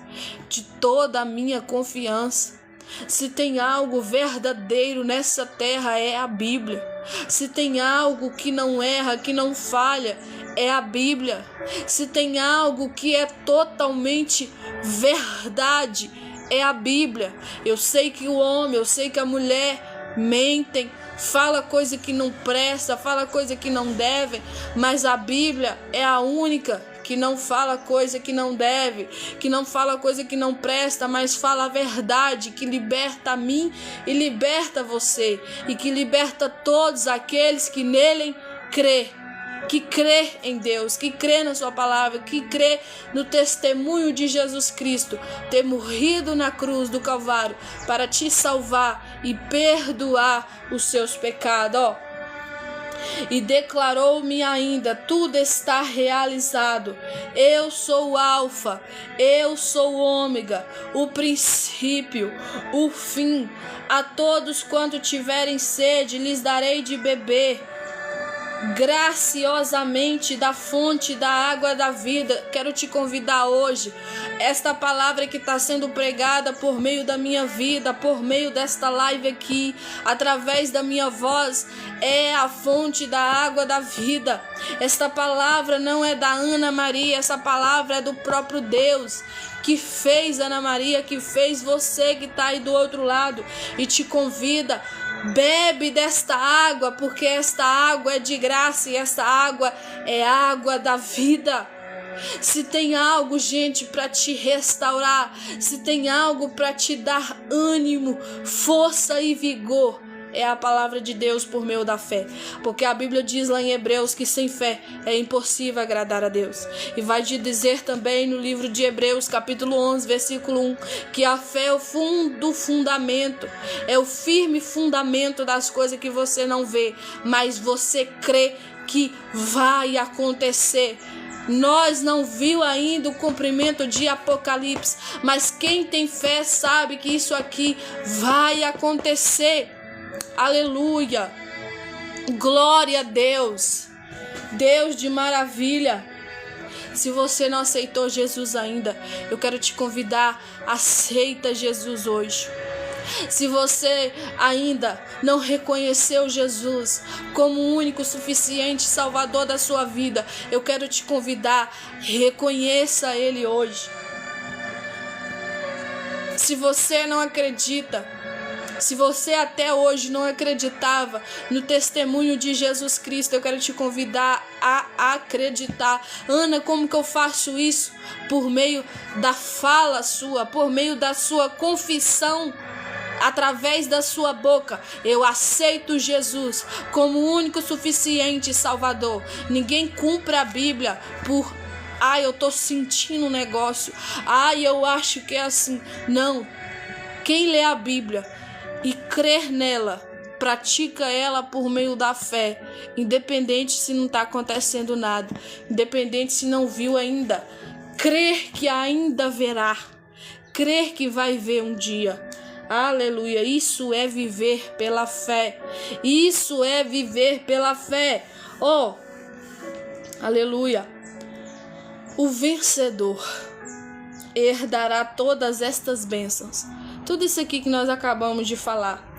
de toda a minha confiança. Se tem algo verdadeiro nessa terra, é a Bíblia. Se tem algo que não erra, que não falha, é a Bíblia. Se tem algo que é totalmente verdade, é a Bíblia. Eu sei que o homem, eu sei que a mulher mentem, fala coisa que não presta, fala coisa que não deve, mas a Bíblia é a única que não fala coisa que não deve, que não fala coisa que não presta, mas fala a verdade, que liberta a mim e liberta você, e que liberta todos aqueles que nele crê, que crê em Deus, que crê na sua palavra, que crê no testemunho de Jesus Cristo ter morrido na cruz do Calvário para te salvar e perdoar os seus pecados. E declarou-me ainda: tudo está realizado. Eu sou o Alfa, eu sou o Ômega, o princípio, o fim. A todos quanto tiverem sede, lhes darei de beber graciosamente da fonte da água da vida. Quero te convidar hoje, esta palavra que está sendo pregada por meio da minha vida, por meio desta live aqui, através da minha voz, é a fonte da água da vida. Esta palavra não é da Ana Maria, essa palavra é do próprio Deus, que fez Ana Maria, que fez você que está aí do outro lado, e te convida: bebe desta água, porque esta água é de graça e esta água é água da vida. Se tem algo, gente, para te restaurar, se tem algo para te dar ânimo, força e vigor, é a palavra de Deus por meio da fé. Porque a Bíblia diz lá em Hebreus que sem fé é impossível agradar a Deus. E vai te dizer também no livro de Hebreus, capítulo 11, versículo 1, que a fé é o fundamento, é o firme fundamento das coisas que você não vê, mas você crê que vai acontecer. Nós não viu ainda o cumprimento de Apocalipse, mas quem tem fé sabe que isso aqui vai acontecer. Aleluia, glória a Deus, Deus de maravilha. Se você não aceitou Jesus ainda, eu quero te convidar: aceita Jesus hoje. Se você ainda não reconheceu Jesus como o único, suficiente Salvador da sua vida, eu quero te convidar: reconheça Ele hoje. Se você não acredita, se você até hoje não acreditava no testemunho de Jesus Cristo, eu quero te convidar a acreditar. Ana, como que eu faço isso? Por meio da fala sua, por meio da sua confissão, através da sua boca. Eu aceito Jesus como o único, suficiente Salvador. Ninguém cumpre a Bíblia por Ai, eu tô sentindo um negócio. Ai, eu acho que é assim. Não. Quem lê a Bíblia e crer nela, pratica ela por meio da fé, independente se não está acontecendo nada, independente se não viu ainda, crer que ainda verá, crer que vai ver um dia. Aleluia, isso é viver pela fé, isso é viver pela fé. Oh, aleluia, o vencedor herdará todas estas bênçãos. Tudo isso aqui que nós acabamos de falar.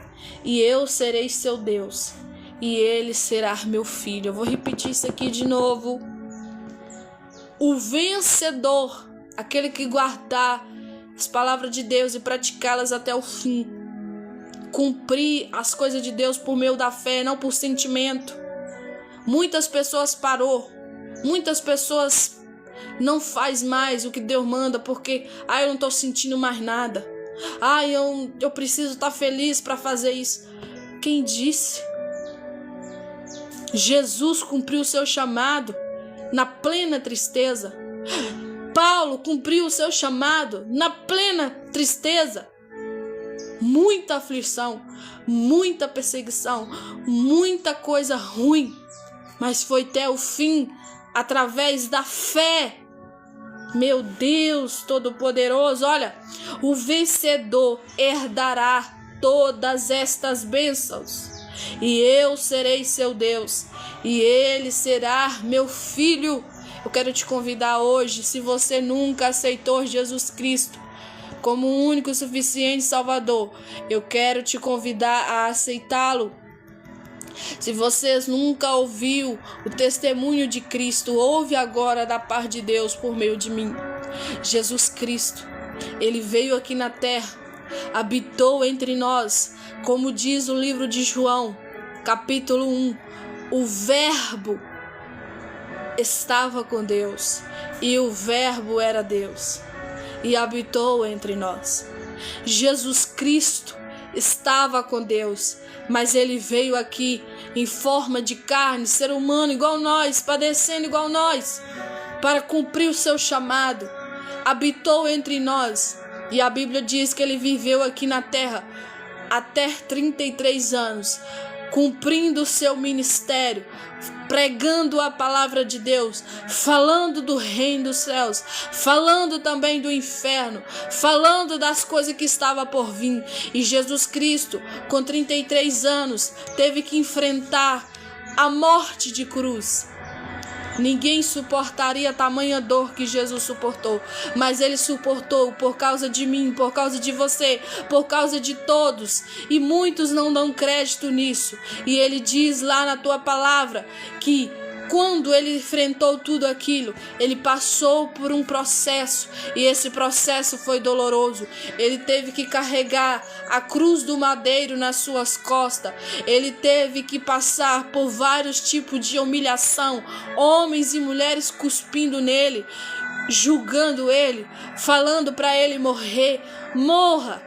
E eu serei seu Deus, e ele será meu filho. Eu vou repetir isso aqui de novo. O vencedor, aquele que guardar as palavras de Deus e praticá-las até o fim, cumprir as coisas de Deus por meio da fé, não por sentimento. Muitas pessoas parou, muitas pessoas não faz mais o que Deus manda porque eu não estou sentindo mais nada. Eu preciso estar feliz para fazer isso. Quem disse? Jesus cumpriu o seu chamado na plena tristeza. Paulo cumpriu o seu chamado na plena tristeza. Muita aflição, muita perseguição, muita coisa ruim, mas foi até o fim através da fé. Meu Deus Todo-Poderoso, olha, o vencedor herdará todas estas bênçãos, e eu serei seu Deus, e ele será meu filho. Eu quero te convidar hoje, se você nunca aceitou Jesus Cristo como o único e suficiente Salvador, eu quero te convidar a aceitá-lo. Se vocês nunca ouviu o testemunho de Cristo, ouve agora da parte de Deus por meio de mim. Jesus Cristo, ele veio aqui na terra, habitou entre nós, como diz o livro de João, capítulo 1, o Verbo estava com Deus, e o Verbo era Deus, e habitou entre nós. Jesus Cristo estava com Deus, mas ele veio aqui em forma de carne, ser humano igual nós, padecendo igual nós, para cumprir o seu chamado. Habitou entre nós, e a Bíblia diz que ele viveu aqui na terra até 33 anos, cumprindo o seu ministério, pregando a palavra de Deus, falando do reino dos céus, falando também do inferno, falando das coisas que estava por vir. E Jesus Cristo, com 33 anos, teve que enfrentar a morte de cruz. Ninguém suportaria tamanha dor que Jesus suportou, mas ele suportou por causa de mim, por causa de você, por causa de todos, e muitos não dão crédito nisso. E ele diz lá na tua palavra que quando ele enfrentou tudo aquilo, ele passou por um processo, e esse processo foi doloroso. Ele teve que carregar a cruz do madeiro nas suas costas, ele teve que passar por vários tipos de humilhação, homens e mulheres cuspindo nele, julgando ele, falando para ele morrer, morra,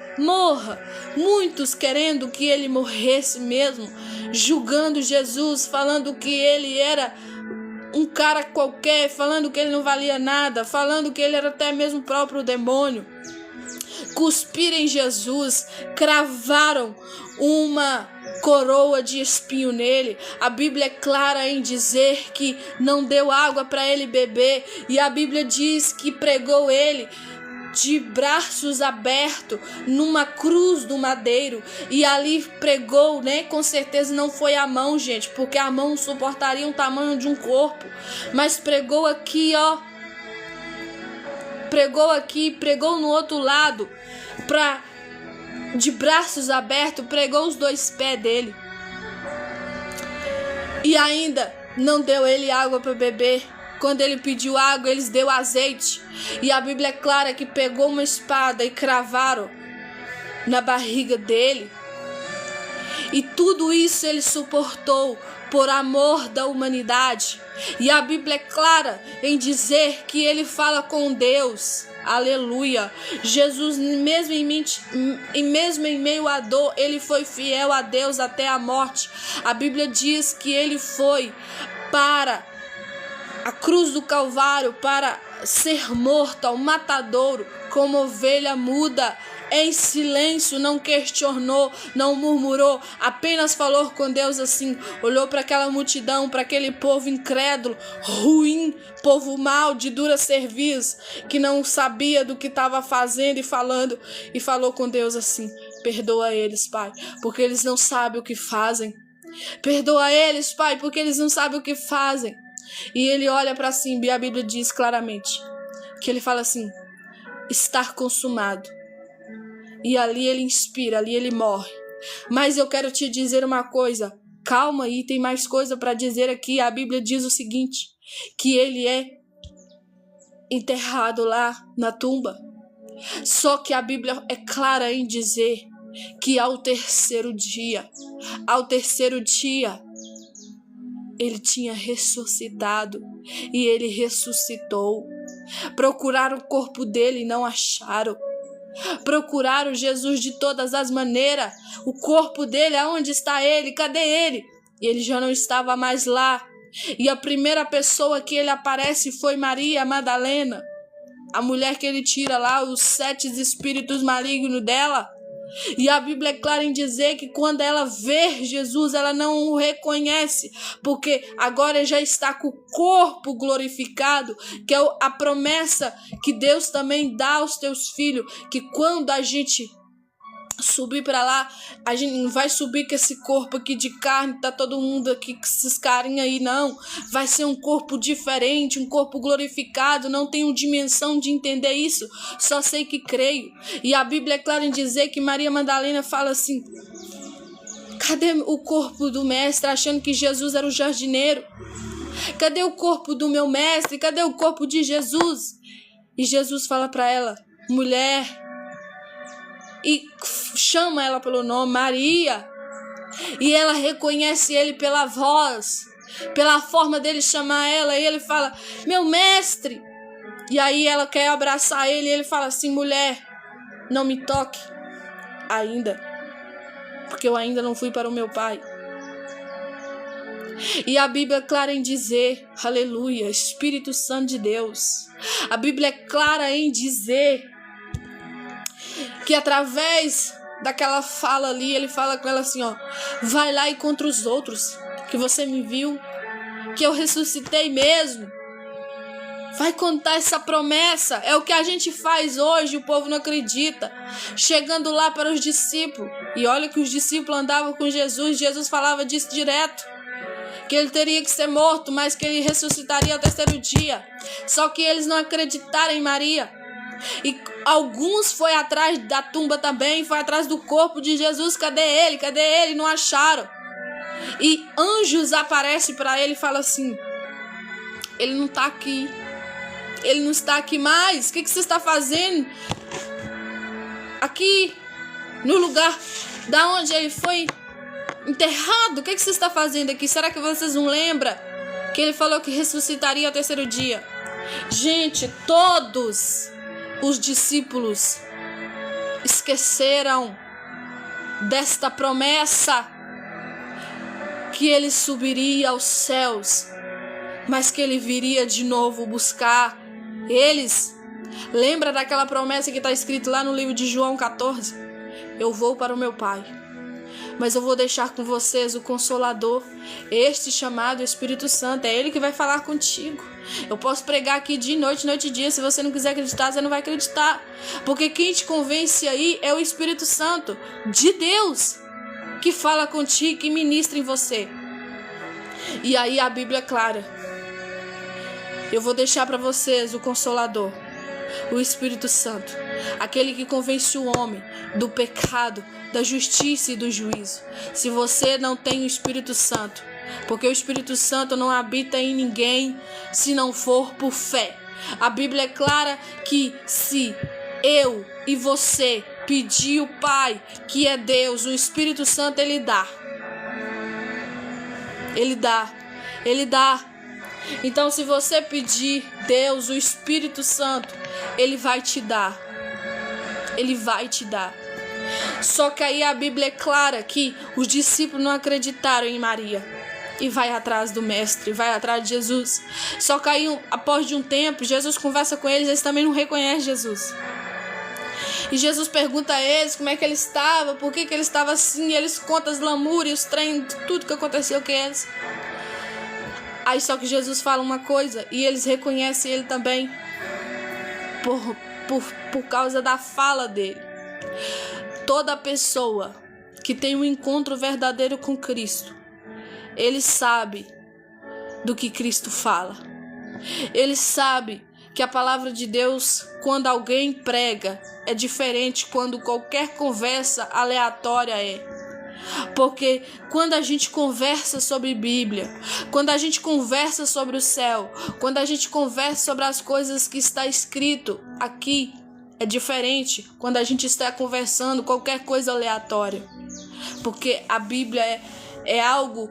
muitos querendo que ele morresse mesmo, julgando Jesus, falando que ele era um cara qualquer, falando que ele não valia nada, falando que ele era até mesmo o próprio demônio. Cuspiram em Jesus, cravaram uma coroa de espinho nele. A Bíblia é clara em dizer que não deu água para ele beber, e a Bíblia diz que pregou ele de braços abertos numa cruz do madeiro, e ali pregou, Com certeza não foi a mão, gente, porque a mão suportaria o tamanho de um corpo, mas pregou aqui, pregou no outro lado, de braços abertos, pregou os 2 pés dele, e ainda não deu ele água para beber. Quando ele pediu água, eles deu azeite. E a Bíblia é clara que pegou uma espada e cravaram na barriga dele. E tudo isso ele suportou por amor da humanidade. E a Bíblia é clara em dizer que ele fala com Deus. Aleluia. Jesus, mesmo em meio à dor, ele foi fiel a Deus até a morte. A Bíblia diz que ele foi para a cruz do Calvário, para ser morto ao matadouro como ovelha muda. Em silêncio, não questionou, não murmurou, apenas falou com Deus assim, olhou para aquela multidão, para aquele povo incrédulo, ruim, povo mau, de dura cerviz, que não sabia do que estava fazendo e falando, e falou com Deus assim: perdoa eles, Pai, porque eles não sabem o que fazem. Perdoa eles, Pai, porque eles não sabem o que fazem. E ele olha para cima e a Bíblia diz claramente que ele fala assim: está consumado. E ali ele inspira, ali ele morre. Mas eu quero te dizer uma coisa. Calma aí, tem mais coisa para dizer aqui. A Bíblia diz o seguinte, que ele é enterrado lá na tumba. Só que a Bíblia é clara em dizer que ao terceiro dia, ele tinha ressuscitado. E ele ressuscitou. Procuraram o corpo dele e não acharam. Procuraram Jesus de todas as maneiras. O corpo dele, aonde está ele? Cadê ele? E ele já não estava mais lá. E a primeira pessoa que ele aparece foi Maria Madalena, a mulher que ele tira lá os 7 espíritos malignos dela. E a Bíblia é clara em dizer que quando ela vê Jesus, ela não o reconhece, porque agora já está com o corpo glorificado, que é a promessa que Deus também dá aos teus filhos, que quando a gente subir para lá, a gente não vai subir com esse corpo aqui de carne, tá todo mundo aqui com esses carinhos aí, não. Vai ser um corpo diferente, um corpo glorificado. Não tenho dimensão de entender isso, só sei que creio. E a Bíblia é clara em dizer que Maria Madalena fala assim: cadê o corpo do mestre? Achando que Jesus era o jardineiro. Cadê o corpo do meu mestre? Cadê o corpo de Jesus? E Jesus fala para ela: mulher, e chama ela pelo nome, Maria. E ela reconhece ele pela voz, pela forma dele chamar ela. E ele fala: meu mestre. E aí ela quer abraçar ele. E ele fala assim: mulher, não me toque ainda, porque eu ainda não fui para o meu Pai. E a Bíblia é clara em dizer, aleluia, Espírito Santo de Deus, a Bíblia é clara em dizer que através daquela fala ali, ele fala com ela assim, ó: vai lá e contra os outros, que você me viu, que eu ressuscitei mesmo. Vai contar essa promessa. É o que a gente faz hoje, o povo não acredita. Chegando lá para os discípulos, e olha que os discípulos andavam com Jesus, Jesus falava disso direto, que ele teria que ser morto, mas que ele ressuscitaria ao terceiro dia. Só que eles não acreditaram em Maria. E alguns foi atrás da tumba também, foi atrás do corpo de Jesus. Cadê ele? Cadê ele? Não acharam. E anjos aparecem para ele e falam assim: ele não está aqui. Ele não está aqui mais. O que você está fazendo aqui no lugar da onde ele foi enterrado? O que você está fazendo aqui? Será que vocês não lembram que ele falou que ressuscitaria ao terceiro dia? Gente, todos os discípulos esqueceram desta promessa, que ele subiria aos céus, mas que ele viria de novo buscar eles. Lembra daquela promessa que está escrito lá no livro de João 14? Eu vou para o meu Pai, mas eu vou deixar com vocês o Consolador, este chamado Espírito Santo. É Ele que vai falar contigo. Eu posso pregar aqui dia e noite, noite e dia. Se você não quiser acreditar, você não vai acreditar. Porque quem te convence aí é o Espírito Santo de Deus, que fala contigo, que ministra em você. E aí a Bíblia é clara. Eu vou deixar para vocês o Consolador, o Espírito Santo, aquele que convence o homem do pecado, da justiça e do juízo. Se você não tem o Espírito Santo, porque o Espírito Santo não habita em ninguém se não for por fé. A Bíblia é clara que se eu e você pedir o Pai, que é Deus, o Espírito Santo, Ele dá. Ele dá. Ele dá. Então, se você pedir Deus, o Espírito Santo, Ele vai te dar. Ele vai te dar. Só que aí a Bíblia é clara que os discípulos não acreditaram em Maria. e vai atrás do mestre, vai atrás de Jesus. Só que aí, após de um tempo, Jesus conversa com eles também não reconhecem Jesus. E Jesus pergunta a eles como é que ele estava, por que ele estava assim, e eles contam as lamúrias, os trem, tudo que aconteceu com eles. Aí só que Jesus fala uma coisa, e eles reconhecem ele também por causa da fala dele. Toda pessoa que tem um encontro verdadeiro com Cristo, ele sabe do que Cristo fala. Ele sabe que a palavra de Deus, quando alguém prega, é diferente quando qualquer conversa aleatória é. Porque quando a gente conversa sobre Bíblia, quando a gente conversa sobre o céu, quando a gente conversa sobre as coisas que está escrito aqui, é diferente quando a gente está conversando qualquer coisa aleatória. Porque a Bíblia é algo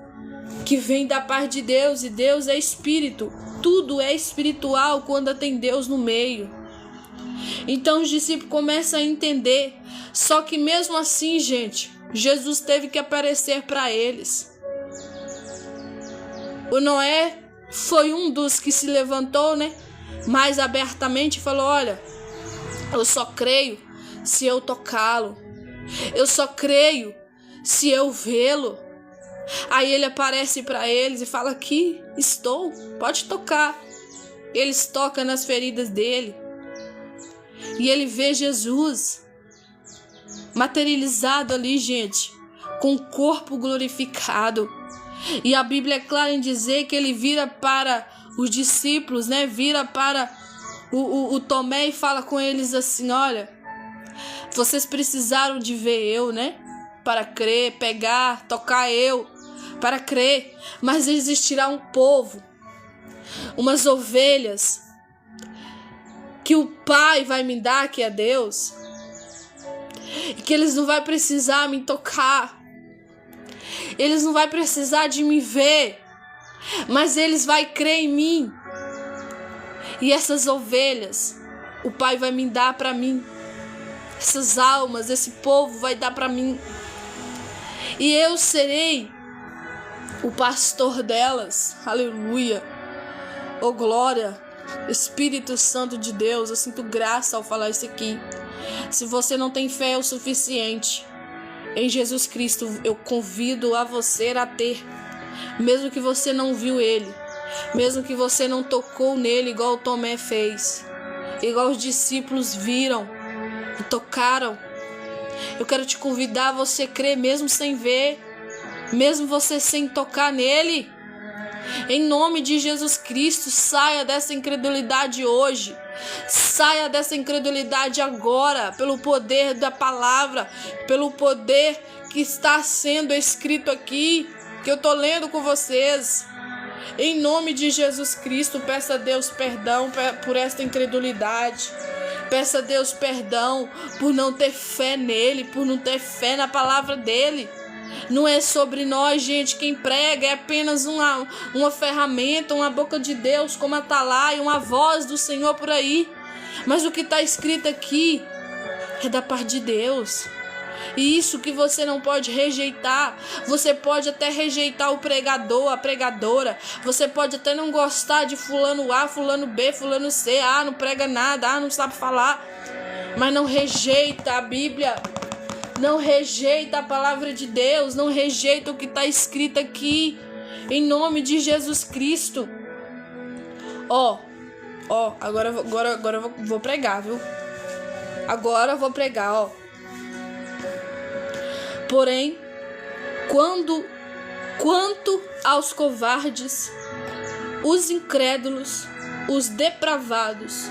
que vem da parte de Deus, e Deus é espírito. Tudo é espiritual quando tem Deus no meio. Então os discípulos começam a entender. Só que mesmo assim, gente, Jesus teve que aparecer para eles. O Noé foi um dos que se levantou, mais abertamente e falou: olha, eu só creio se eu tocá-lo. Eu só creio se eu vê-lo. Aí ele aparece para eles e fala: aqui estou, pode tocar. Eles tocam nas feridas dele. E ele vê Jesus materializado ali, gente, com o corpo glorificado. E a Bíblia é clara em dizer que ele vira para os discípulos, vira para o Tomé e fala com eles assim: olha, vocês precisaram de ver eu, para crer, pegar, tocar eu, para crer. Mas existirá um povo, umas ovelhas, que o Pai vai me dar, que é Deus, e que eles não vão precisar me tocar, eles não vão precisar de me ver, mas eles vão crer em mim. E essas ovelhas, o Pai vai me dar para mim. Essas almas, esse povo vai dar para mim. E eu serei o pastor delas. Aleluia. Oh glória. Espírito Santo de Deus, eu sinto graça ao falar isso aqui. Se você não tem fé o suficiente em Jesus Cristo, eu convido a você a ter. Mesmo que você não viu ele, mesmo que você não tocou nele igual o Tomé fez, igual os discípulos viram e tocaram, eu quero te convidar a você crer mesmo sem ver, mesmo você sem tocar nele. Em nome de Jesus Cristo, saia dessa incredulidade hoje. Saia dessa incredulidade agora, pelo poder da palavra, pelo poder que está sendo escrito aqui, que eu estou lendo com vocês. Em nome de Jesus Cristo, peça a Deus perdão por esta incredulidade. Peça a Deus perdão por não ter fé nele, por não ter fé na palavra dele. Não é sobre nós, gente. Quem prega é apenas uma ferramenta, uma boca de Deus, como atalaia, uma voz do Senhor por aí. Mas o que está escrito aqui é da parte de Deus. E isso que você não pode rejeitar. Você pode até rejeitar o pregador, a pregadora. Você pode até não gostar de fulano A, fulano B, fulano C. Não prega nada, não sabe falar. Mas não rejeita a Bíblia. Não rejeita a palavra de Deus. Não rejeita o que está escrito aqui. Em nome de Jesus Cristo. Agora eu vou pregar, viu? Agora eu vou pregar, Porém, quanto aos covardes, os incrédulos, os depravados,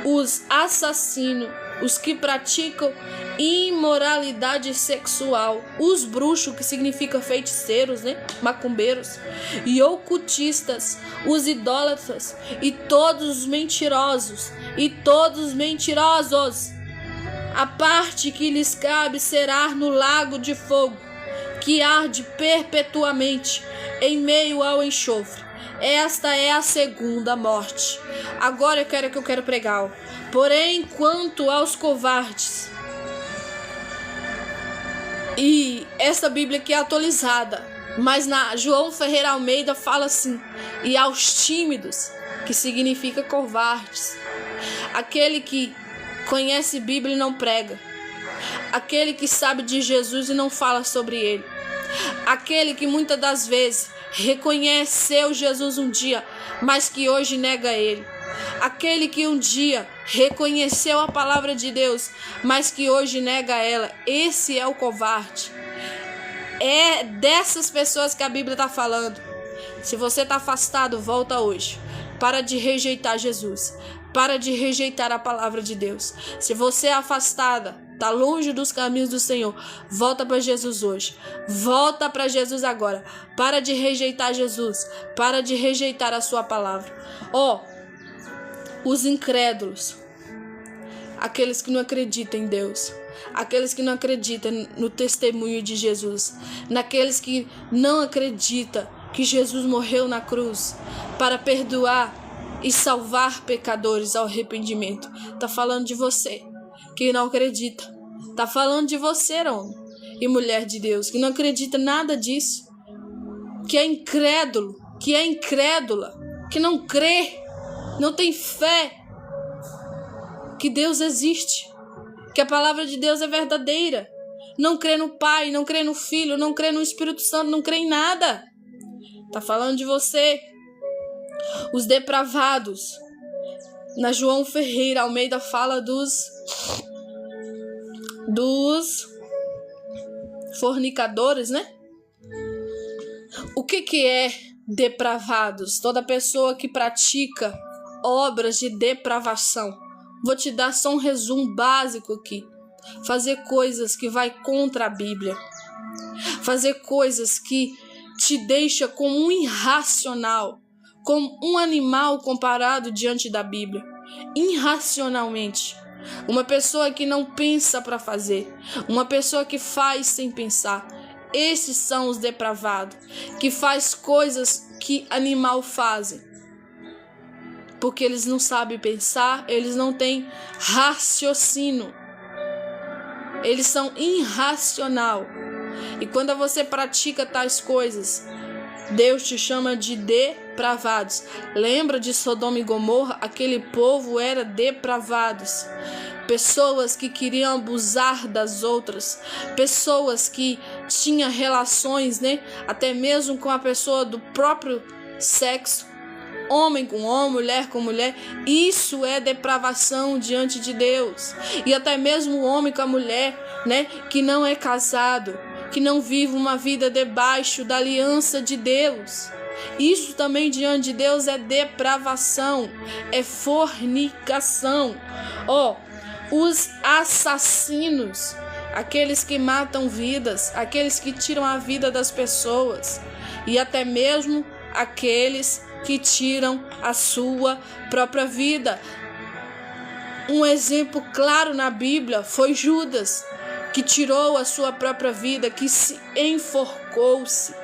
os assassinos, os que praticam imoralidade sexual, os bruxos, que significa feiticeiros, macumbeiros, e ocultistas, os idólatras, e todos os mentirosos, a parte que lhes cabe será no lago de fogo, que arde perpetuamente em meio ao enxofre. Esta é a segunda morte. Agora eu quero pregar. Porém, quanto aos covardes, e essa Bíblia aqui é atualizada, Mas na João Ferreira Almeida fala assim: e aos tímidos, que significa covardes, aquele que conhece Bíblia e não prega, aquele que sabe de Jesus e não fala sobre ele, aquele que muitas das vezes reconheceu Jesus um dia, mas que hoje nega ele, aquele que um dia reconheceu a palavra de Deus, mas que hoje nega ela. Esse é o covarde. É dessas pessoas que a Bíblia está falando. Se você está afastado, volta hoje. Para de rejeitar Jesus. Para de rejeitar a palavra de Deus. Se você é afastada, está longe dos caminhos do Senhor, volta para Jesus hoje. Volta para Jesus agora. Para de rejeitar Jesus. Para de rejeitar a sua palavra. Os incrédulos, aqueles que não acreditam em Deus, aqueles que não acreditam no testemunho de Jesus, naqueles que não acreditam que Jesus morreu na cruz para perdoar e salvar pecadores ao arrependimento. Tá falando de você que não acredita. Tá falando de você, homem e mulher de Deus, que não acredita nada disso, que é incrédulo, que é incrédula, que não crê, não tem fé que Deus existe, que a palavra de Deus é verdadeira. Não crê no Pai, não crê no Filho, não crê no Espírito Santo, não crê em nada. Tá falando de você. Os depravados. Na João Ferreira Almeida fala dos fornicadores, né? O que é depravados? Toda pessoa que pratica obras de depravação. Vou te dar só um resumo básico aqui. Fazer coisas que vai contra a Bíblia. Fazer coisas que te deixa como um irracional, como um animal comparado diante da Bíblia. Irracionalmente. Uma pessoa que não pensa para fazer. Uma pessoa que faz sem pensar. Esses são os depravados, que faz coisas que animal fazem. Porque eles não sabem pensar, eles não têm raciocínio. Eles são irracional. E quando você pratica tais coisas, Deus te chama de depravados. Lembra de Sodoma e Gomorra? Aquele povo era depravados. Pessoas que queriam abusar das outras. Pessoas que tinham relações, até mesmo com a pessoa do próprio sexo. Homem com homem, mulher com mulher. Isso é depravação diante de Deus. E até mesmo o homem com a mulher, que não é casado, que não vive uma vida debaixo da aliança de Deus. Isso também diante de Deus é depravação, é fornicação. Os assassinos, aqueles que matam vidas, aqueles que tiram a vida das pessoas, e até mesmo aqueles que tiram a sua própria vida. Um exemplo claro na Bíblia foi Judas, que tirou a sua própria vida, que se enforcou-se.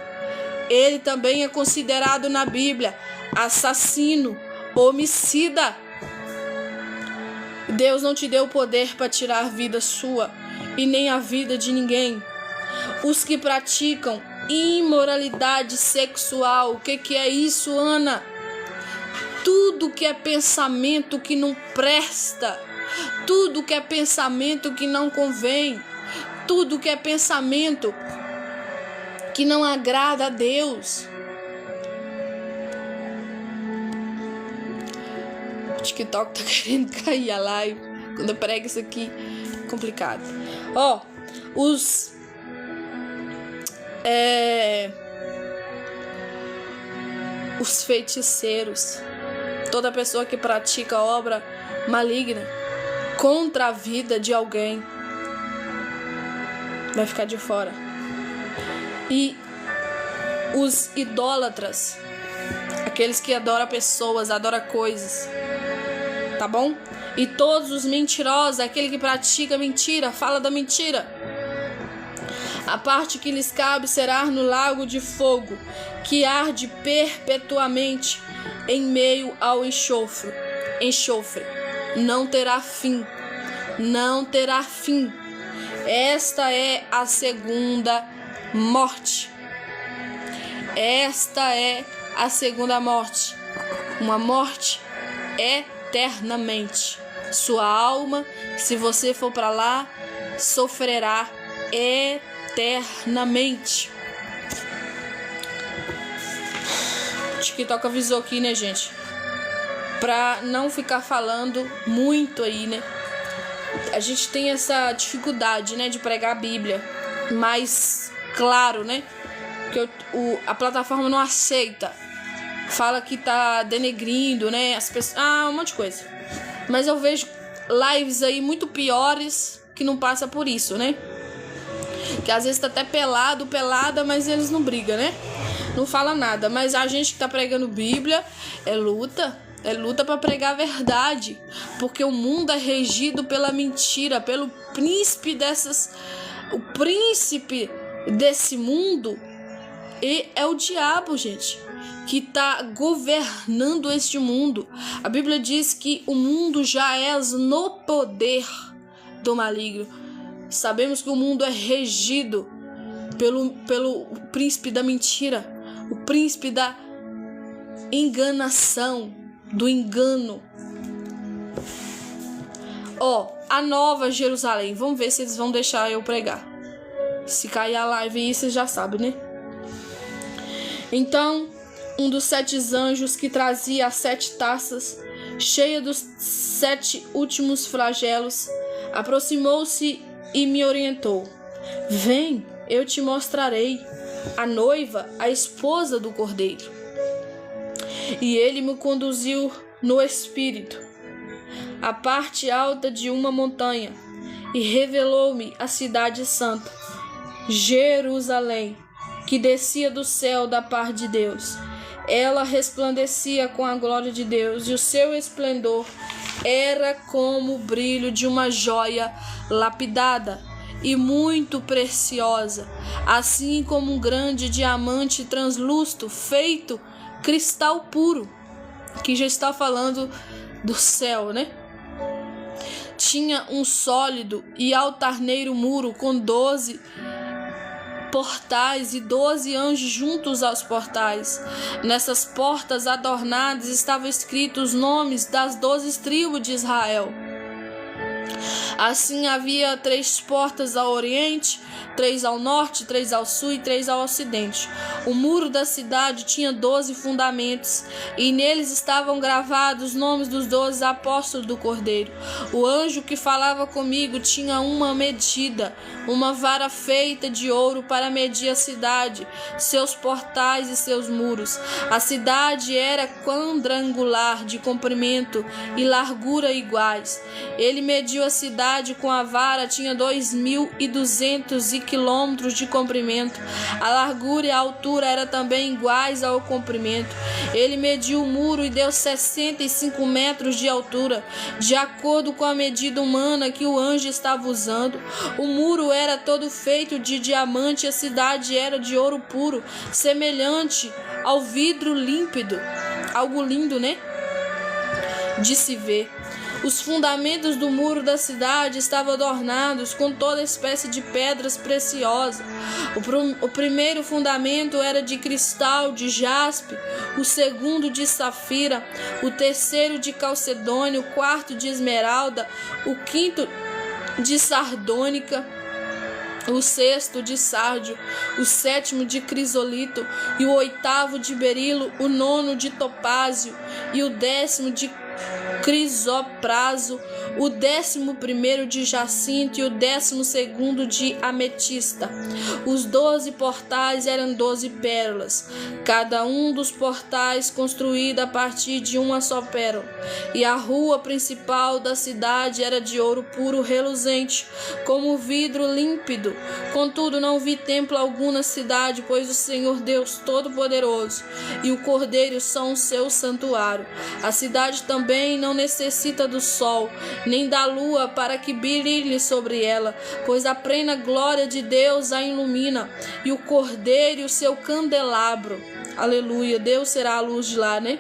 Ele também é considerado na Bíblia assassino, homicida. Deus não te deu poder para tirar a vida sua e nem a vida de ninguém. Os que praticam imoralidade sexual, o que é isso, Ana? Tudo que é pensamento que não presta, tudo que é pensamento que não convém, tudo que é pensamento que não agrada a Deus. O TikTok tá querendo cair a live. Quando eu prego isso aqui, é complicado. Os feiticeiros, toda pessoa que pratica obra maligna contra a vida de alguém vai ficar de fora. E os idólatras, aqueles que adoram pessoas, adoram coisas, tá bom? E todos os mentirosos, aquele que pratica mentira, fala da mentira. A parte que lhes cabe será no lago de fogo, que arde perpetuamente em meio ao enxofre. Não terá fim. Não terá fim. Esta é a segunda morte. Esta é a segunda morte, uma morte eternamente. Sua alma, se você for para lá, sofrerá eternamente. O TikTok avisou aqui, né, gente? Pra não ficar falando muito aí, né? A gente tem essa dificuldade, né, de pregar a Bíblia mais claro, né? Porque a plataforma não aceita. Fala que tá denegrindo, né? As pessoas, um monte de coisa. Mas eu vejo lives aí muito piores que não passa por isso, né? Que às vezes tá até pelada, mas eles não brigam, né? Não fala nada. Mas a gente que tá pregando Bíblia é luta para pregar a verdade, porque o mundo é regido pela mentira, pelo príncipe o príncipe desse mundo é o diabo, gente, que está governando este mundo. A Bíblia diz que o mundo já é no poder do maligno. Sabemos que o mundo é regido pelo príncipe da mentira, o príncipe da enganação, do engano. A Nova Jerusalém. Vamos ver se eles vão deixar eu pregar. Se cair a live aí, vocês já sabem, né? Então, um dos 7 anjos que trazia as 7 taças, cheia dos 7 últimos flagelos, aproximou-se e me orientou. Vem, eu te mostrarei a noiva, a esposa do Cordeiro. E ele me conduziu no espírito à parte alta de uma montanha e revelou-me a cidade santa, Jerusalém, que descia do céu da parte de Deus. Ela resplandecia com a glória de Deus e o seu esplendor era como o brilho de uma joia lapidada e muito preciosa, assim como um grande diamante translúcido feito cristal puro, que já está falando do céu, né? Tinha um sólido e altaneiro muro com 12 portais e 12 anjos juntos aos portais. Nessas portas adornadas estavam escritos os nomes das 12 tribos de Israel. Assim havia 3 portas ao oriente, 3 ao norte, 3 ao sul e 3 ao ocidente. O muro da cidade tinha 12 fundamentos, e neles estavam gravados os nomes dos 12 apóstolos do Cordeiro. O anjo que falava comigo tinha uma medida, uma vara feita de ouro para medir a cidade, seus portais e seus muros. A cidade era quadrangular, de comprimento e largura iguais. Ele mediu a cidade com a vara, tinha 2.200 quilômetros de comprimento. A largura e a altura eram também iguais ao comprimento. Ele mediu o muro e deu 65 metros de altura, de acordo com a medida humana que o anjo estava usando. O muro era todo feito de diamante e a cidade era de ouro puro, semelhante ao vidro límpido. Algo lindo, né? De se ver. Os fundamentos do muro da cidade estavam adornados com toda espécie de pedras preciosas. O primeiro fundamento era de cristal, de jaspe, o segundo de safira, o terceiro de calcedônio, o quarto de esmeralda, o quinto de sardônica, o sexto de sárdio, o sétimo de crisolito e o oitavo de berilo, o nono de topázio e o 10º de crisopraso, o 11º de jacinto e o 12º de ametista. Os 12 portais eram 12 pérolas, cada um dos portais construído a partir de uma só pérola. E a rua principal da cidade era de ouro puro reluzente, como vidro límpido. Contudo, não vi templo algum na cidade, pois o Senhor Deus Todo-Poderoso e o Cordeiro são o seu santuário. A cidade também não necessita do sol, nem da lua para que brilhe sobre ela, pois a plena glória de Deus a ilumina, e o Cordeiro e o seu candelabro. Aleluia, Deus será a luz de lá, né?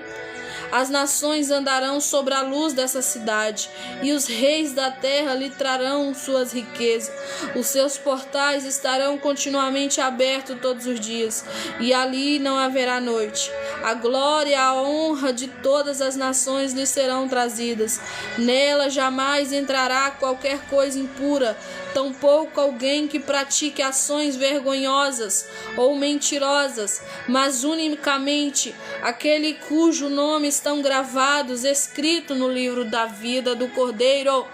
As nações andarão sobre a luz dessa cidade, e os reis da terra lhe trarão suas riquezas. Os seus portais estarão continuamente abertos todos os dias, e ali não haverá noite. A glória e a honra de todas as nações lhe serão trazidas. Nela jamais entrará qualquer coisa impura, tampouco alguém que pratique ações vergonhosas ou mentirosas, mas unicamente aquele cujo nome estão gravados, escrito no livro da vida do Cordeiro.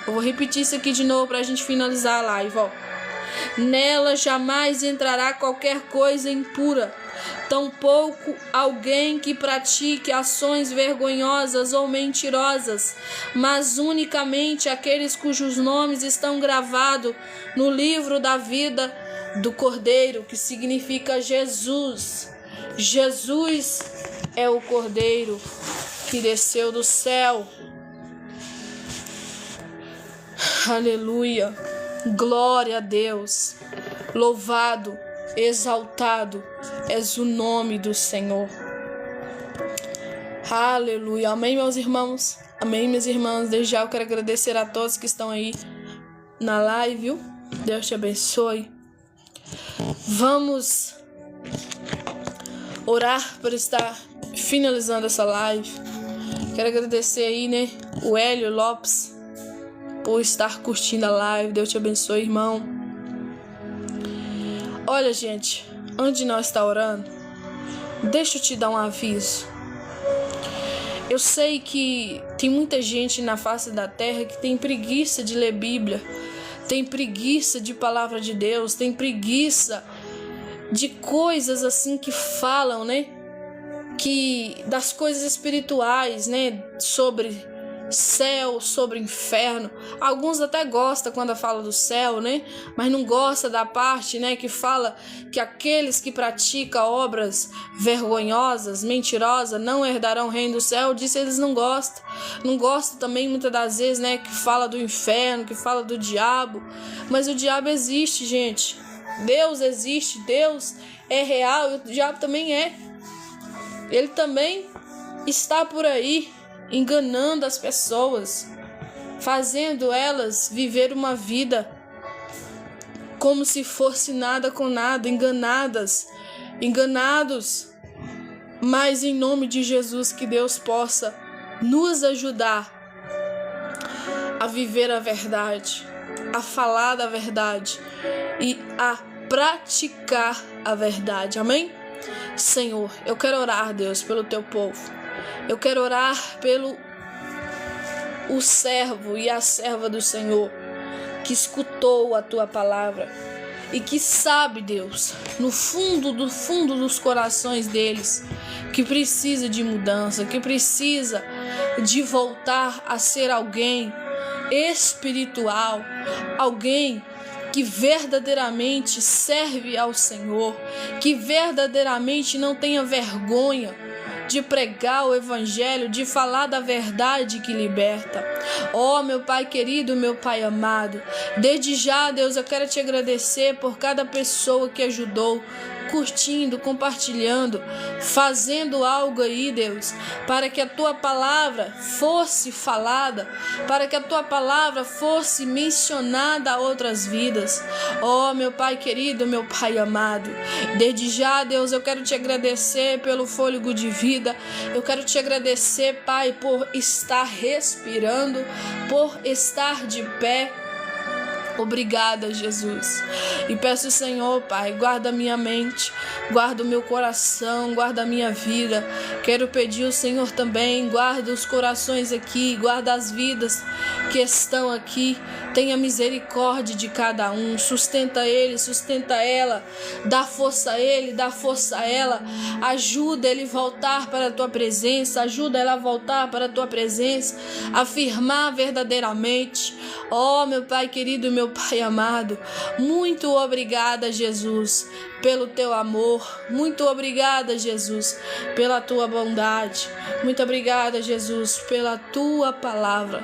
Eu vou repetir isso aqui de novo para a gente finalizar a live, ó. Nela jamais entrará qualquer coisa impura, tampouco alguém que pratique ações vergonhosas ou mentirosas, mas unicamente aqueles cujos nomes estão gravados no livro da vida do Cordeiro, que significa Jesus. Jesus é o Cordeiro que desceu do céu. Aleluia, glória a Deus, louvado, exaltado és o nome do Senhor. Aleluia, amém, meus irmãos, amém, minhas irmãs. Desde já eu quero agradecer a todos que estão aí na live, viu? Deus te abençoe. Vamos orar para estar finalizando essa live. Quero agradecer aí, né, o Hélio Lopes por estar curtindo a live. Deus te abençoe, irmão. Olha, gente, antes de nós estar orando, deixa eu te dar um aviso. Eu sei que tem muita gente na face da terra que tem preguiça de ler Bíblia, tem preguiça de palavra de Deus, tem preguiça de coisas assim que falam, né? Que das coisas espirituais, né? Sobre céu, sobre inferno. Alguns até gostam quando fala do céu, né? Mas não gosta da parte, né, que fala que aqueles que praticam obras vergonhosas, mentirosas, não herdarão o reino do céu. Disso eles não gostam. Não gostam também muitas das vezes, né, que fala do inferno, que fala do diabo. Mas o diabo existe, gente. Deus existe, Deus é real e o diabo também é. Ele também está por aí enganando as pessoas, fazendo elas viver uma vida como se fosse nada com nada, enganados. Mas em nome de Jesus, que Deus possa nos ajudar a viver a verdade, a falar da verdade e a praticar a verdade. Amém? Senhor, eu quero orar, Deus, pelo teu povo. Eu quero orar pelo o servo e a serva do Senhor que escutou a tua palavra e que sabe, Deus, no fundo dos corações deles, que precisa de mudança, que precisa de voltar a ser alguém espiritual, alguém que verdadeiramente serve ao Senhor, que verdadeiramente não tenha vergonha de pregar o evangelho, de falar da verdade que liberta. Oh, meu Pai querido, meu Pai amado, desde já, Deus, eu quero te agradecer por cada pessoa que ajudou, curtindo, compartilhando, fazendo algo aí, Deus, para que a tua palavra fosse falada, para que a tua palavra fosse mencionada a outras vidas. Oh, meu Pai querido, meu Pai amado, desde já, Deus, eu quero te agradecer pelo fôlego de vida. Eu quero te agradecer, Pai, por estar respirando, por estar de pé. Obrigada, Jesus. E peço, Senhor, Pai, guarda a minha mente, guarda o meu coração, guarda a minha vida. Quero pedir ao Senhor também, guarda os corações aqui, guarda as vidas que estão aqui. Tenha misericórdia de cada um, sustenta ele, sustenta ela, dá força a ele, dá força a ela, ajuda ele a voltar para a tua presença, ajuda ela a voltar para a tua presença, afirmar verdadeiramente. Oh, meu Pai querido, meu Pai amado, muito obrigada, Jesus, pelo teu amor, muito obrigada, Jesus, pela tua bondade, muito obrigada, Jesus, pela tua palavra.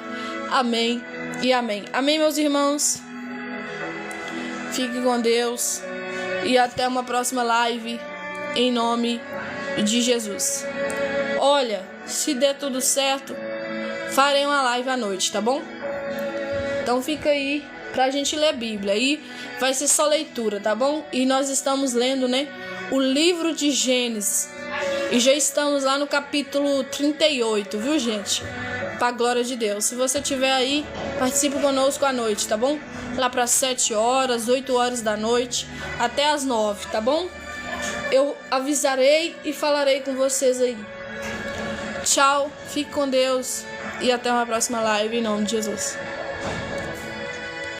Amém e amém. Amém, meus irmãos. Fique com Deus e até uma próxima live, em nome de Jesus. Olha, se der tudo certo, farei uma live à noite, tá bom? Então fica aí pra gente ler a Bíblia. Aí vai ser só leitura, tá bom? E nós estamos lendo, né, o livro de Gênesis. E já estamos lá no capítulo 38, viu, gente? Pra glória de Deus. Se você tiver aí, participe conosco à noite, tá bom? Lá para 7 horas, 8 horas da noite, até as 9, tá bom? Eu avisarei e falarei com vocês aí. Tchau, fique com Deus e até uma próxima live em nome de Jesus.